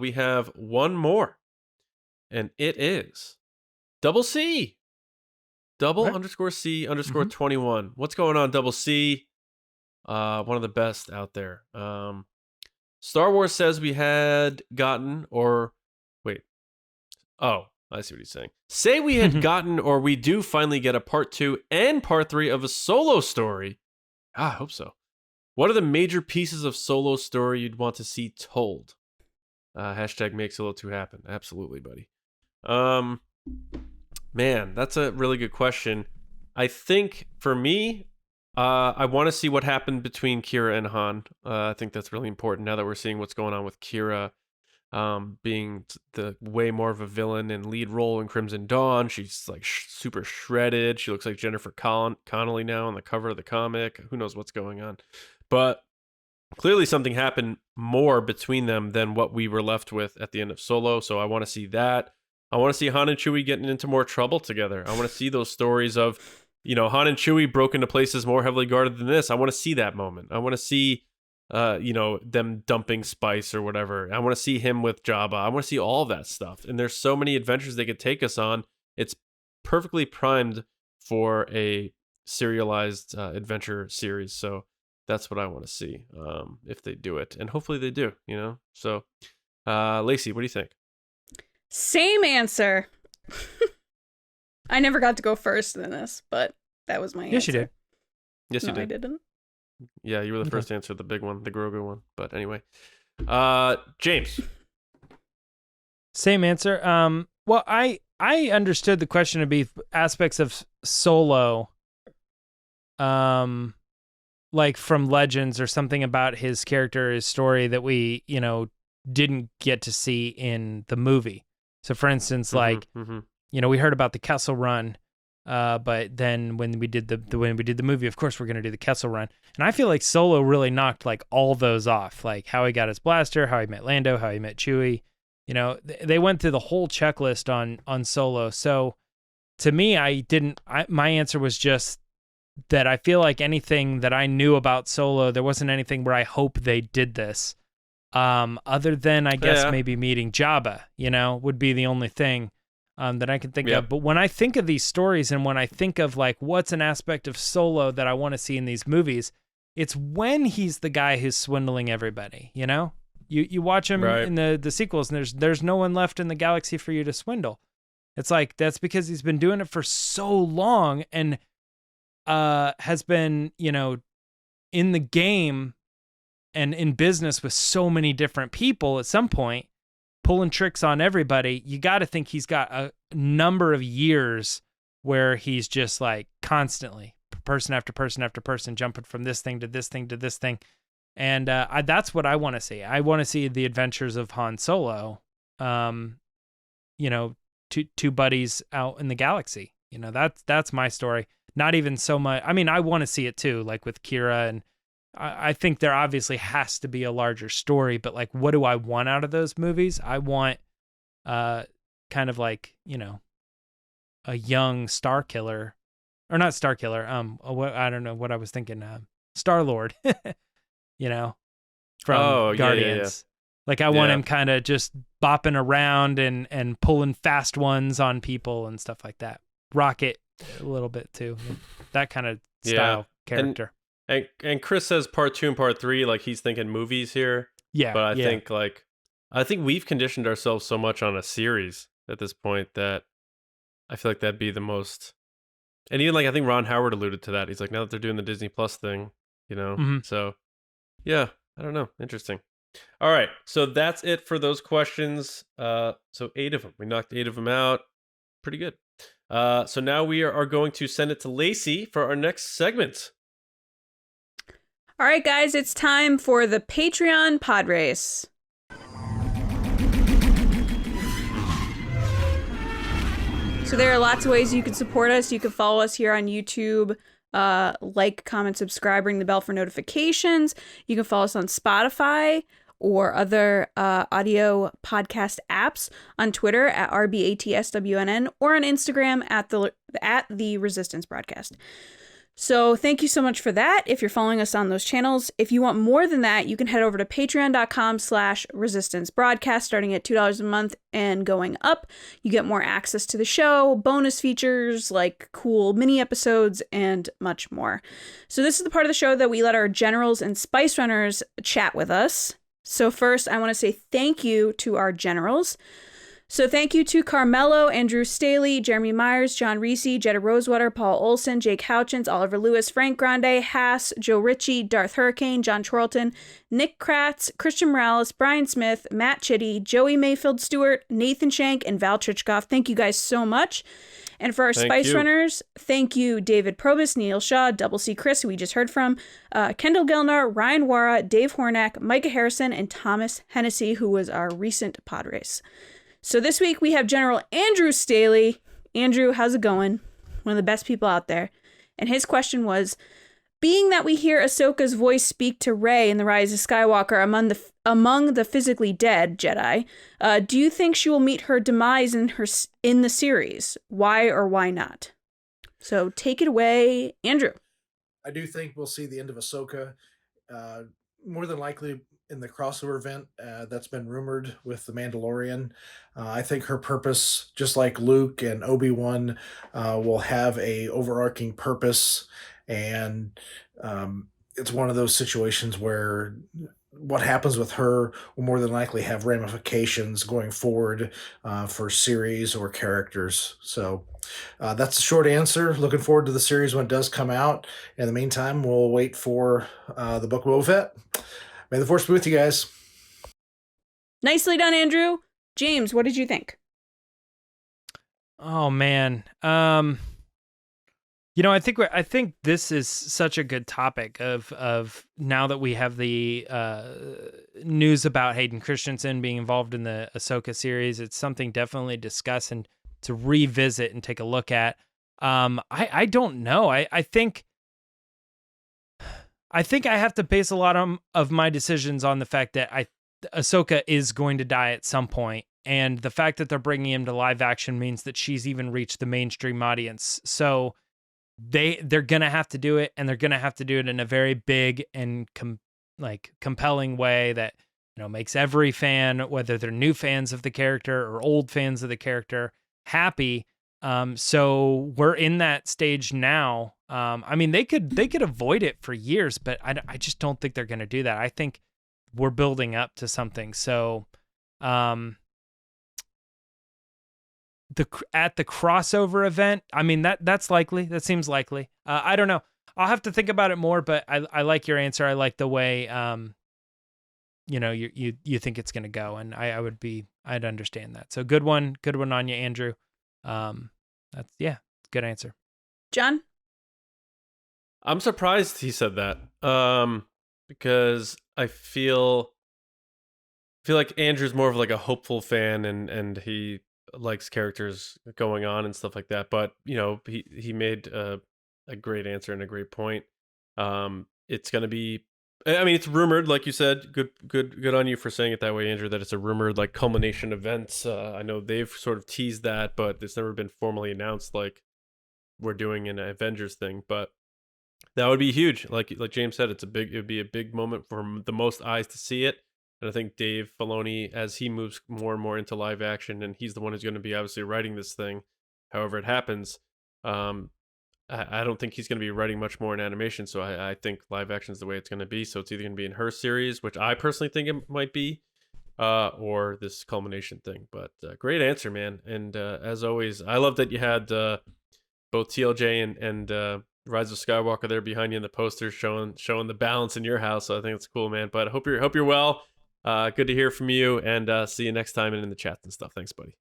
We have one more, and it is double C. Double what? underscore C underscore Mhm. 21. What's going on, double C? One of the best out there. Star Wars says we had gotten, or wait. Oh, I see what he's saying. Say we had gotten, or we do finally get a part 2 and part 3 of a Solo story. I hope so. What are the major pieces of Solo story you'd want to see told? Hashtag makes a little too happen. Absolutely, buddy. Um, Man, that's a really good question. I think for me, I want to see what happened between Kira and Han. I think that's really important now that we're seeing what's going on with Kira, being the way more of a villain and lead role in Crimson Dawn. She's like super shredded. She looks like Jennifer Connelly now on the cover of the comic. Who knows what's going on? But clearly something happened more between them than what we were left with at the end of Solo. So I want to see that. I want to see Han and Chewie getting into more trouble together. I want to see those stories of, Han and Chewie broke into places more heavily guarded than this. I want to see that moment. I want to see, them dumping spice or whatever. I want to see him with Jabba. I want to see all of that stuff. And there's so many adventures they could take us on. It's perfectly primed for a serialized adventure series. So that's what I want to see, if they do it, and hopefully they do. So Lacey, what do you think? Same answer. I never got to go first in this, but that was my answer. Yes, you did. Yes, you No, I did. didn't. Yeah, you were the Okay. first answer, the big one, the Grogu one. But anyway, James. Same answer. Well, I understood the question to be aspects of Solo, like from Legends or something about his character, his story that we, didn't get to see in the movie. So, for instance, like, we heard about the Kessel Run, but then when we did the movie, of course, we're gonna do the Kessel Run, and I feel like Solo really knocked like all those off, like how he got his blaster, how he met Lando, how he met Chewie. They went through the whole checklist on Solo. So, to me, my answer was just that I feel like anything that I knew about Solo, there wasn't anything where I hope they did this. Other than I guess maybe meeting Jabba, would be the only thing that I can think of. But when I think of these stories and when I think of like what's an aspect of Solo that I want to see in these movies, it's when he's the guy who's swindling everybody. You watch him in the sequels, and there's no one left in the galaxy for you to swindle. It's like that's because he's been doing it for so long and has been in the game and in business with so many different people at some point, pulling tricks on everybody. You got to think he's got a number of years where he's just like constantly person after person after person jumping from this thing to this thing to this thing. And that's what I want to see. I want to see the adventures of Han Solo, two buddies out in the galaxy. That's my story. Not even so much. I mean, I want to see it too, like with Kira, and I think there obviously has to be a larger story, but like, what do I want out of those movies? I want kind of like, a young Star Killer, or not Star Killer. I don't know what I was thinking. Star-Lord, from Guardians. Yeah. Like I want him kind of just bopping around and pulling fast ones on people and stuff like that. Rocket a little bit too. That kind of style character. And Chris says part 2 and part 3, like he's thinking movies here. Yeah. But I think we've conditioned ourselves so much on a series at this point that I feel like that'd be the most And even like I think Ron Howard alluded to that. He's like, now that they're doing the Disney Plus thing, you know. Mhm. So yeah, I don't know. Interesting. All right, so that's it for those questions. So 8 of them. We knocked 8 of them out. Pretty good. So now we are going to send it to Lacey for our next segment. All right, guys, it's time for the Patreon podrace. So there are lots of ways you can support us. You can follow us here on YouTube, like, comment, subscribe, ring the bell for notifications. You can follow us on Spotify or other audio podcast apps, on Twitter at RBATSWNN, or on Instagram at the Resistance Broadcast. So thank you so much for that if you're following us on those channels. If you want more than that, you can head over to patreon.com/resistance broadcast, starting at $2 a month and going up. You get more access to the show, bonus features like cool mini episodes, and much more. So this is the part of the show that we let our generals and spice runners chat with us. So first, I want to say thank you to our generals. So thank you to Carmelo, Andrew Staley, Jeremy Myers, John Reese, Jetta Rosewater, Paul Olson, Jake Houchins, Oliver Lewis, Frank Grande, Haas, Joe Ritchie, Darth Hurricane, John Charlton, Nick Kratz, Christian Morales, Brian Smith, Matt Chitty, Joey Mayfield Stewart, Nathan Shank, and Val Trichkoff. Thank you guys so much. And for our Spice Runners, thank you, David Probus, Neil Shaw, Double C Chris, who we just heard from, Kendall Gilner, Ryan Wara, Dave Hornack, Micah Harrison, and Thomas Hennessy, who was our recent pod race. So this week we have General Andrew Staley. Andrew, how's it going? One of the best people out there. And his question was, being that we hear Ahsoka's voice speak to Rey in The Rise of Skywalker among the physically dead Jedi, do you think she will meet her demise in the series? Why or why not? So take it away, Andrew. I do think we'll see the end of Ahsoka. More than likely in the crossover event that's been rumored with The Mandalorian. I think her purpose, just like Luke and Obi-Wan, will have a overarching purpose, and it's one of those situations where what happens with her will more than likely have ramifications going forward for series or characters. So that's the short answer. Looking forward to the series when it does come out. In the meantime, we'll wait for the Book of Boba Fett. May the Force be with you guys. Nicely done, Andrew. James, what did you think? Oh man, I think this is such a good topic of now that we have the news about Hayden Christensen being involved in the Ahsoka series. It's something definitely to discuss and to revisit and take a look at. I don't know. I think I have to base a lot of my decisions on the fact that Ahsoka is going to die at some point, and the fact that they're bringing him to live action means that she's even reached the mainstream audience. So they're gonna have to do it, and they're gonna have to do it in a very big and compelling way that makes every fan, whether they're new fans of the character or old fans of the character, happy. So we're in that stage now. I mean, they could avoid it for years, but I just don't think they're going to do that. I think we're building up to something. So, at the crossover event, I mean, that's likely. That seems likely. I don't know. I'll have to think about it more, but I like your answer. I like the way, you think it's going to go, and I'd understand that. So good one on you, Andrew. That's good answer. John? I'm surprised he said that. Because I feel like Andrew's more of like a hopeful fan, and he likes characters going on and stuff like that. But he made a great answer and a great point. It's gonna be. I mean, it's rumored, like you said. Good on you for saying it that way, Andrew. That it's a rumored like culmination event. I know they've sort of teased that, but it's never been formally announced like we're doing an Avengers thing. But that would be huge. Like James said, it would be a big moment for the most eyes to see it. And I think Dave Filoni, as he moves more and more into live action, and he's the one who's going to be obviously writing this thing, however it happens. I don't think he's going to be writing much more in animation, so I think live action is the way it's going to be. So it's either going to be in her series, which I personally think it might be, or this culmination thing. But great answer, man. And as always, I love that you had both TLJ and Rise of Skywalker there behind you in the poster, showing the balance in your house. So I think it's cool, man. But I hope you're well. Good to hear from you, and see you next time and in the chats and stuff. Thanks, buddy.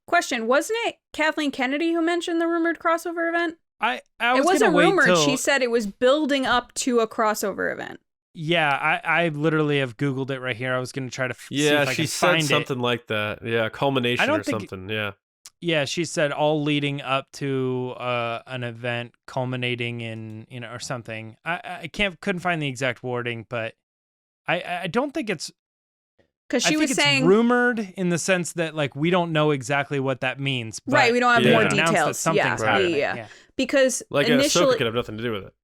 Question: wasn't it Kathleen Kennedy who mentioned the rumored crossover event? I it wasn't rumored. She said it was building up to a crossover event. Yeah, I literally have Googled it right here. I was going to try to see if I she can said find something like that. Yeah, culmination or something. Yeah. Yeah, she said all leading up to an event culminating in, or something. I couldn't find the exact wording, but I don't think it's, because she was saying it's rumored in the sense that like we don't know exactly what that means. But right, we don't have more details. That something's happening. Yeah. Because like initially Ahsoka could have nothing to do with it.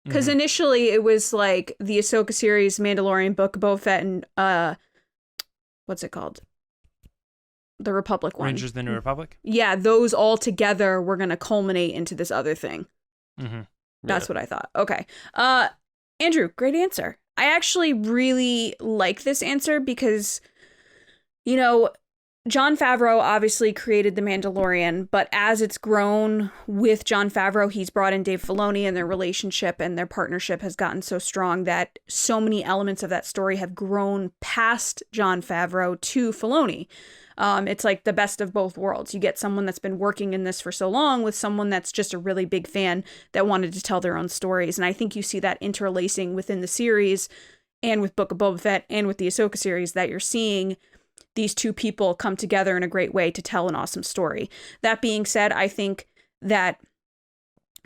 Because initially it was like the Ahsoka series, Mandalorian, Book of Boba Fett, and what's it called? The Republic one. Rangers of the New Republic? Yeah, those all together were going to culminate into this other thing. Mm-hmm. That's what I thought. Okay. Andrew, great answer. I actually really like this answer because, Jon Favreau obviously created The Mandalorian, but as it's grown with Jon Favreau, he's brought in Dave Filoni, and their relationship and their partnership has gotten so strong that so many elements of that story have grown past Jon Favreau to Filoni. It's like the best of both worlds. You get someone that's been working in this for so long with someone that's just a really big fan that wanted to tell their own stories. And I think you see that interlacing within the series and with Book of Boba Fett and with the Ahsoka series, that you're seeing these two people come together in a great way to tell an awesome story. That being said, I think that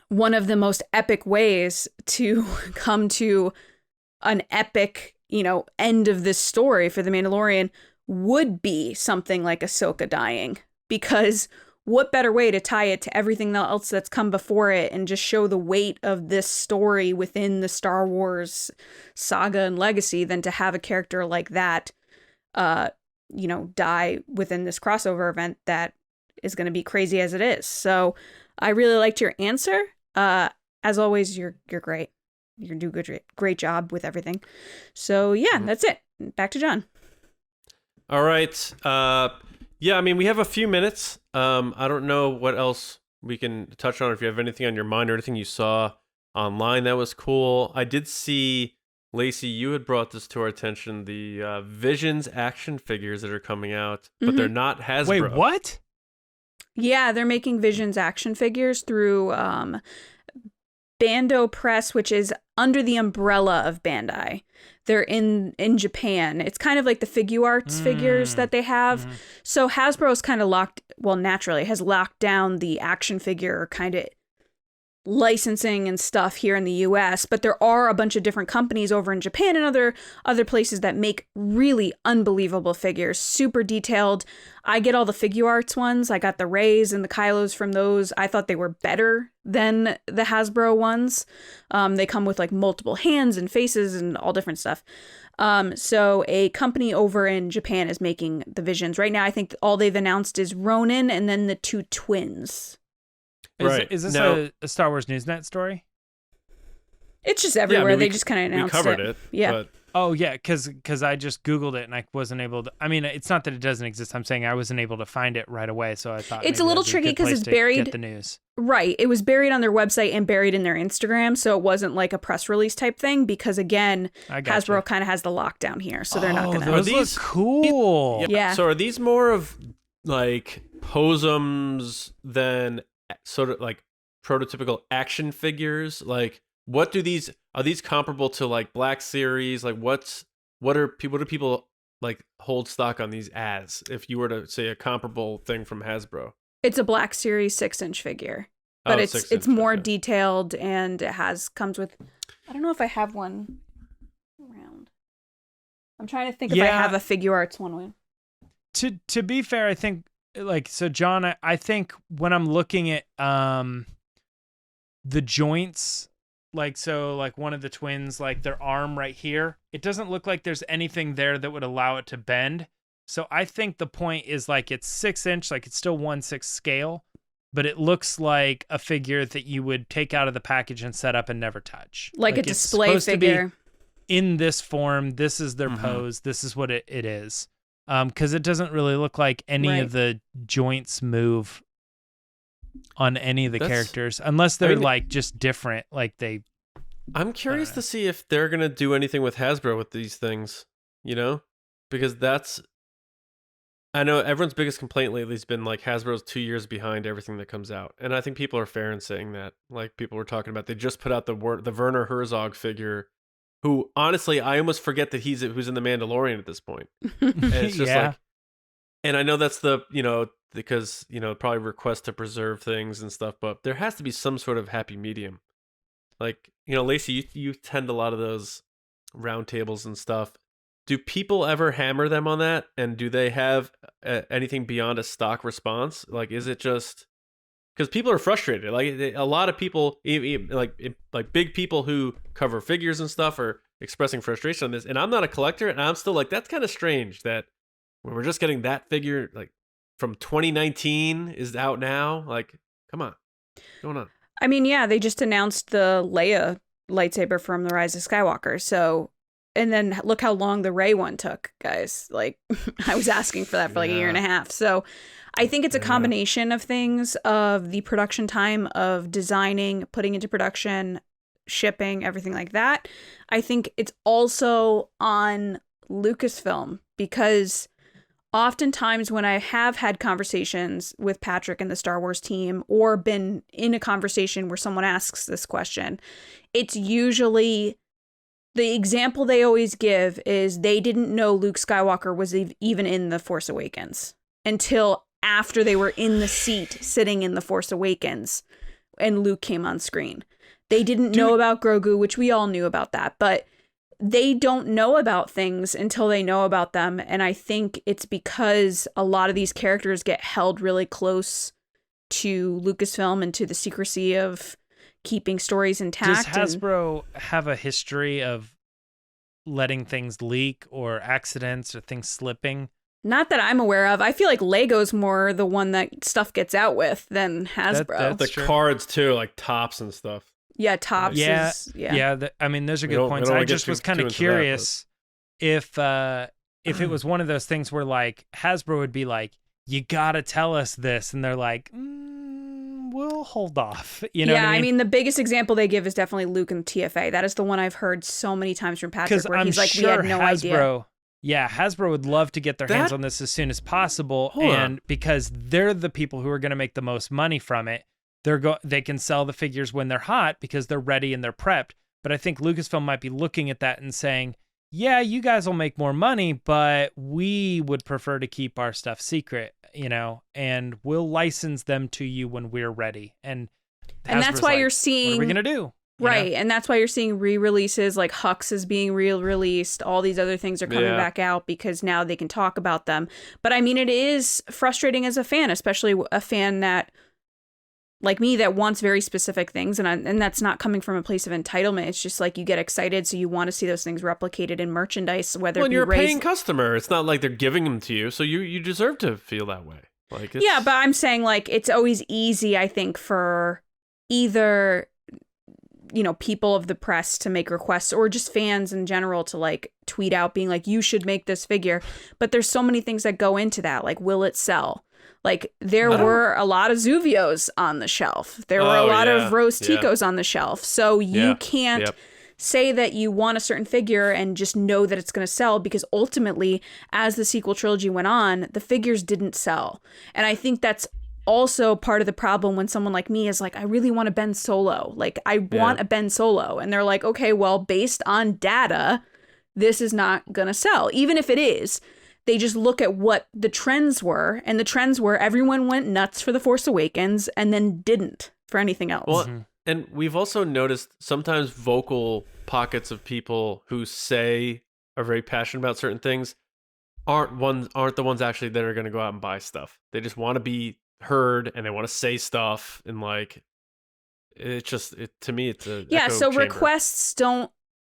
one of the most epic ways to come to an epic, end of this story for The Mandalorian would be something like Ahsoka dying, because what better way to tie it to everything else that's come before it and just show the weight of this story within the Star Wars saga and legacy than to have a character like that die within this crossover event that is going to be crazy as it is. So I really liked your answer. As always, you're great. You do great job with everything. So yeah, that's it. Back to John. All right. Yeah, I mean, we have a few minutes. I don't know what else we can touch on, if you have anything on your mind or anything you saw online that was cool. I did see, Lacey, you had brought this to our attention, the Visions action figures that are coming out, but they're not Hasbro. Wait, what? Yeah, they're making Visions action figures through Bando Press, which is under the umbrella of Bandai. They're in Japan. It's kind of like the Figuarts figures that they have. So Hasbro's kind of naturally has locked down the action figure kind of licensing and stuff here in the US, but there are a bunch of different companies over in Japan and other places that make really unbelievable figures, super detailed. I get all the Figuarts ones. I got the Reys and the Kylos from those. I thought they were better than the Hasbro ones. They come with like multiple hands and faces and all different stuff. So a company over in Japan is making the Visions. Right now, I think all they've announced is Ronin and then the two twins. Is this a Star Wars Newsnet story? It's just everywhere. They just kind of announced it. We covered it. Yeah. But... Oh, yeah, because I just Googled it and I wasn't able to... I mean, it's not that it doesn't exist. I'm saying I wasn't able to find it right away, so I thought it's a little tricky because it's buried... Get the news. Right. It was buried on their website and buried in their Instagram, so it wasn't like a press release type thing because, again, Hasbro kind of has the lockdown here, so they're not going to... Those look cool. Yeah. So are these more of like posums than sort of like prototypical action figures? Like, what do these are these comparable to like Black Series? Like, what do people like hold stock on these as, if you were to say a comparable thing from Hasbro? It's a Black Series 6-inch figure, but it's more detailed, and it comes with, I don't know if I have one around. I'm trying to think if I have a Figuarts one. To be fair, I think John, I think when I'm looking at the joints, like one of the twins, like their arm right here, it doesn't look like there's anything there that would allow it to bend. So I think the point is like it's 6-inch, like it's still 1/6 scale, but it looks like a figure that you would take out of the package and set up and never touch. Like a display figure. In this form, this is their pose. This is what it is. Because it doesn't really look like any of the joints move on any of the That's- characters, unless they're I mean, like just different. Like I'm curious to see if they're gonna do anything with Hasbro with these things, because I know everyone's biggest complaint lately has been like Hasbro's 2 years behind everything that comes out, and I think people are fair in saying that. Like people were talking about, they just put out the Werner Herzog figure, who honestly I almost forget that who's in the Mandalorian at this point. And it's just Yeah. like, and I know that's because probably request to preserve things and stuff, but there has to be some sort of happy medium. Like Lacey, you tend a lot of those roundtables and stuff. Do people ever hammer them on that? And do they have anything beyond a stock response? Like, is it just because people are frustrated? Like, a lot of people, like big people who cover figures and stuff, are expressing frustration on this. And I'm not a collector, and I'm still like, that's kind of strange that when we're just getting that figure like from 2019 is out now. Like, come on, what's going on? I mean, yeah, they just announced the Leia lightsaber from The Rise of Skywalker. So, and then look how long the Rey one took, guys. Like, I was asking for that for like a year and a half. So I think it's a combination of things, of the production time of designing, putting into production, shipping, everything like that. I think it's also on Lucasfilm, because oftentimes when I have had conversations with Patrick and the Star Wars team, or been in a conversation where someone asks this question, it's usually the example they always give is they didn't know Luke Skywalker was even in The Force Awakens until after they were in the seat sitting in The Force Awakens and Luke came on screen. They didn't know about Grogu, which we all knew about that, but they don't know about things until they know about them. And I think it's because a lot of these characters get held really close to Lucasfilm and to the secrecy of keeping stories intact. Does Hasbro have a history of letting things leak or accidents or things slipping? Not that I'm aware of. I feel like Lego's more the one that stuff gets out with than Hasbro. The Sure. cards too, like tops and stuff. Yeah, Tops Yeah, is... I mean, those are We good don't- we points. don't I wanna get just too- was kind too of into that, curious if it was one of those things where like Hasbro would be like, you gotta tell us this, and they're like, we'll hold off. You know what I mean? the biggest example they give is definitely Luke and TFA. That is the one I've heard so many times from Patrick, Because where I'm he's like, sure we had no idea. Hasbro would love to get their hands on this as soon as possible, Hold on. and because they're the people who are going to make the most money from it, they can sell the figures when they're hot because they're ready and they're prepped. But I think Lucasfilm might be looking at that and saying, yeah, you guys will make more money, but we would prefer to keep our stuff secret, and we'll license them to you when we're ready. And And that's Hasbro's why like, you're what seeing... are we going to do? You Right, know? and that's why you're seeing re-releases, like Hux is being re-released. All these other things are coming back out because now they can talk about them. But I mean, it is frustrating as a fan, especially a fan that, like me, that wants very specific things, and that's not coming from a place of entitlement. It's just like you get excited, so you want to see those things replicated in merchandise, whether it be You're a raised... paying customer. It's not like they're giving them to you, so you deserve to feel that way. Like, Yeah, but I'm saying like it's always easy, I think, for either people of the press to make requests, or just fans in general to like tweet out being like, you should make this figure. But there's so many things that go into that. Like, will it sell? Like, there were a lot of Zuvios on the shelf. There were a lot of Rose Ticos on the shelf. So you can't say that you want a certain figure and just know that it's going to sell, because ultimately, as the sequel trilogy went on, the figures didn't sell. And I think that's also part of the problem when someone like me is like, I really want a Ben Solo. Like, I want a Ben Solo. And they're like, okay, well, based on data, this is not going to sell. Even if it is, they just look at what the trends were. And the trends were everyone went nuts for The Force Awakens and then didn't for anything else. Well, and we've also noticed sometimes vocal pockets of people who say are very passionate about certain things aren't the ones actually that are going to go out and buy stuff. They just want to be heard and they want to say stuff, and like to me it's a echo so chamber. requests don't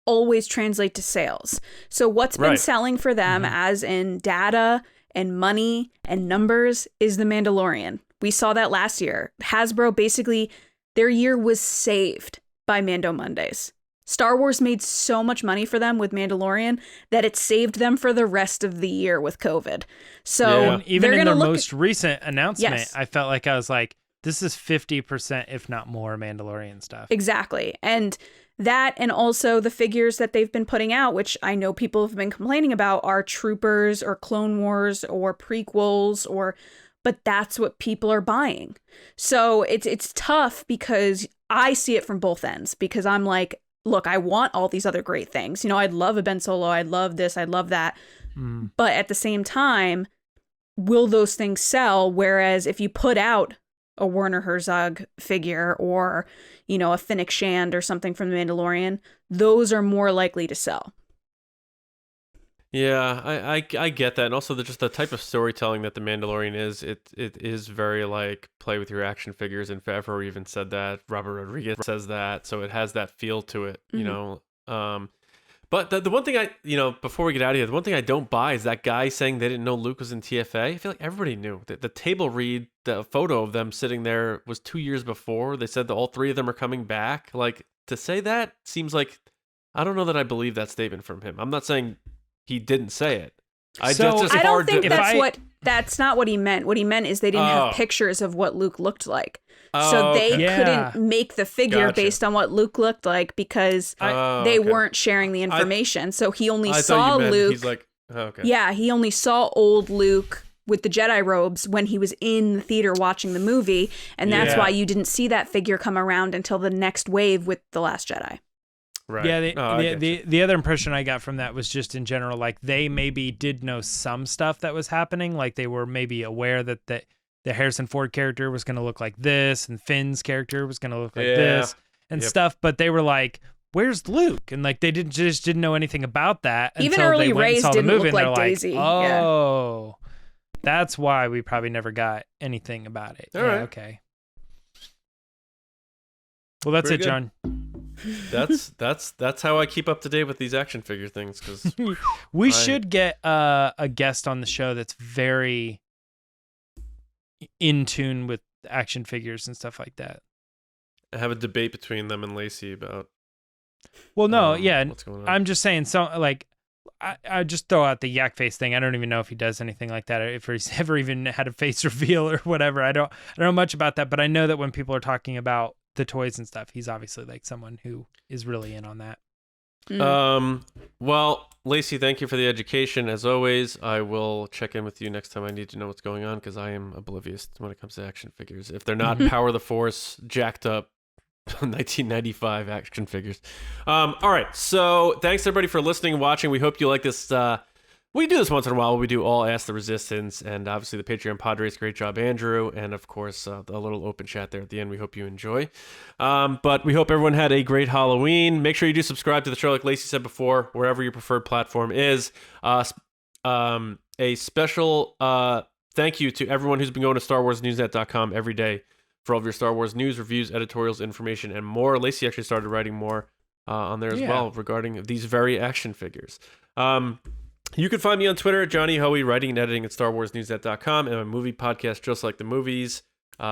always translate to sales. So what's been selling for them, as in data and money and numbers, is The Mandalorian. We saw that last year. Hasbro, basically their year was saved by Mando Mondays. Star Wars made so much money for them with Mandalorian that it saved them for the rest of the year with COVID. So even they're in gonna their look most recent announcement, Yes. I felt like I was like, This is 50%, if not more, Mandalorian stuff. Exactly. And that, and also the figures that they've been putting out, which I know people have been complaining about, are Troopers or Clone Wars or prequels, but that's what people are buying. So it's tough because I see it from both ends, because I'm like, look, I want all these other great things. I'd love a Ben Solo. I'd love this. I'd love that. But at the same time, will those things sell? Whereas if you put out a Werner Herzog figure or, a Fennec Shand or something from The Mandalorian, those are more likely to sell. Yeah, I get that. And also just the type of storytelling that The Mandalorian is, it is very like play with your action figures. And Favreau even said that. Robert Rodriguez says that. So it has that feel to it, But the one thing before we get out of here, the one thing I don't buy is that guy saying they didn't know Luke was in TFA. I feel like everybody knew. The table read, the photo of them sitting there was 2 years before. They said that all three of them are coming back. Like, to say that seems like, I don't know that I believe that statement from him. I'm not saying he didn't say it. I don't think that's not what he meant. What he meant is they didn't have pictures of what Luke looked like. So they couldn't make the figure based on what Luke looked like because they weren't sharing the information. So he only saw Luke. He's like, okay. Yeah, he only saw old Luke with the Jedi robes when he was in the theater watching the movie. And that's why you didn't see that figure come around until the next wave with The Last Jedi. Right. Yeah, the other impression I got from that was just in general, like they maybe did know some stuff that was happening. Like they were maybe aware that the Harrison Ford character was going to look like this and Finn's character was going to look like this and stuff. But they were like, where's Luke? And like they didn't know anything about that. Even until early they went Rey's and saw the didn't movie look and like they're Daisy. Oh, that's why we probably never got anything about it. All right. Okay. Well, that's Pretty it, good. John. That's how I keep up to date with these action figure things. Because we should get a guest on the show that's very in tune with action figures and stuff like that. I have a debate between them and Lacey about. Well, no, what's going on. I'm just saying. So, like, I just throw out the yak face thing. I don't even know if he does anything like that, or if he's ever even had a face reveal or whatever. I don't know much about that, but I know that when people are talking about the toys and stuff, he's obviously like someone who is really in on that. Well, Lacey, thank you for the education. As always, I will check in with you next time I need to know what's going on, because I am oblivious when it comes to action figures. If they're not Power of the Force, jacked up 1995 action figures. All right. So thanks everybody for listening and watching. We hope you like this. We do this once in a while. We do all Ask the Resistance, and obviously the Patreon Padres. Great job, Andrew. And of course, a little open chat there at the end. We hope you enjoy. But we hope everyone had a great Halloween. Make sure you do subscribe to the show, like Lacey said before, wherever your preferred platform is. A special thank you to everyone who's been going to StarWarsNewsNet.com every day for all of your Star Wars news, reviews, editorials, information, and more. Lacey actually started writing more on there as well regarding these very action figures. You can find me on Twitter at Johnny Hoey, writing and editing at StarWarsNewsNet.com, and my movie podcast, Just Like the Movies.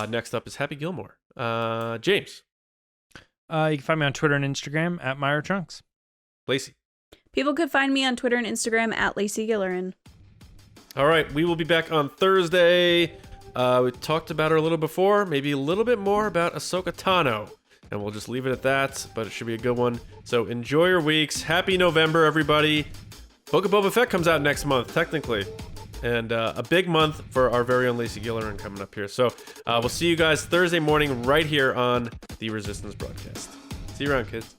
Next up is Happy Gilmore. James. You can find me on Twitter and Instagram at Myra Trunks. Lacey. People could find me on Twitter and Instagram at Lacey Gillerin. All right, we will be back on Thursday. We talked about her a little before, maybe a little bit more about Ahsoka Tano. And we'll just leave it at that, but it should be a good one. So enjoy your weeks. Happy November, everybody. Book of Boba Fett comes out next month, technically. And a big month for our very own Lacey Gillerin coming up here. So we'll see you guys Thursday morning right here on the Resistance broadcast. See you around, kids.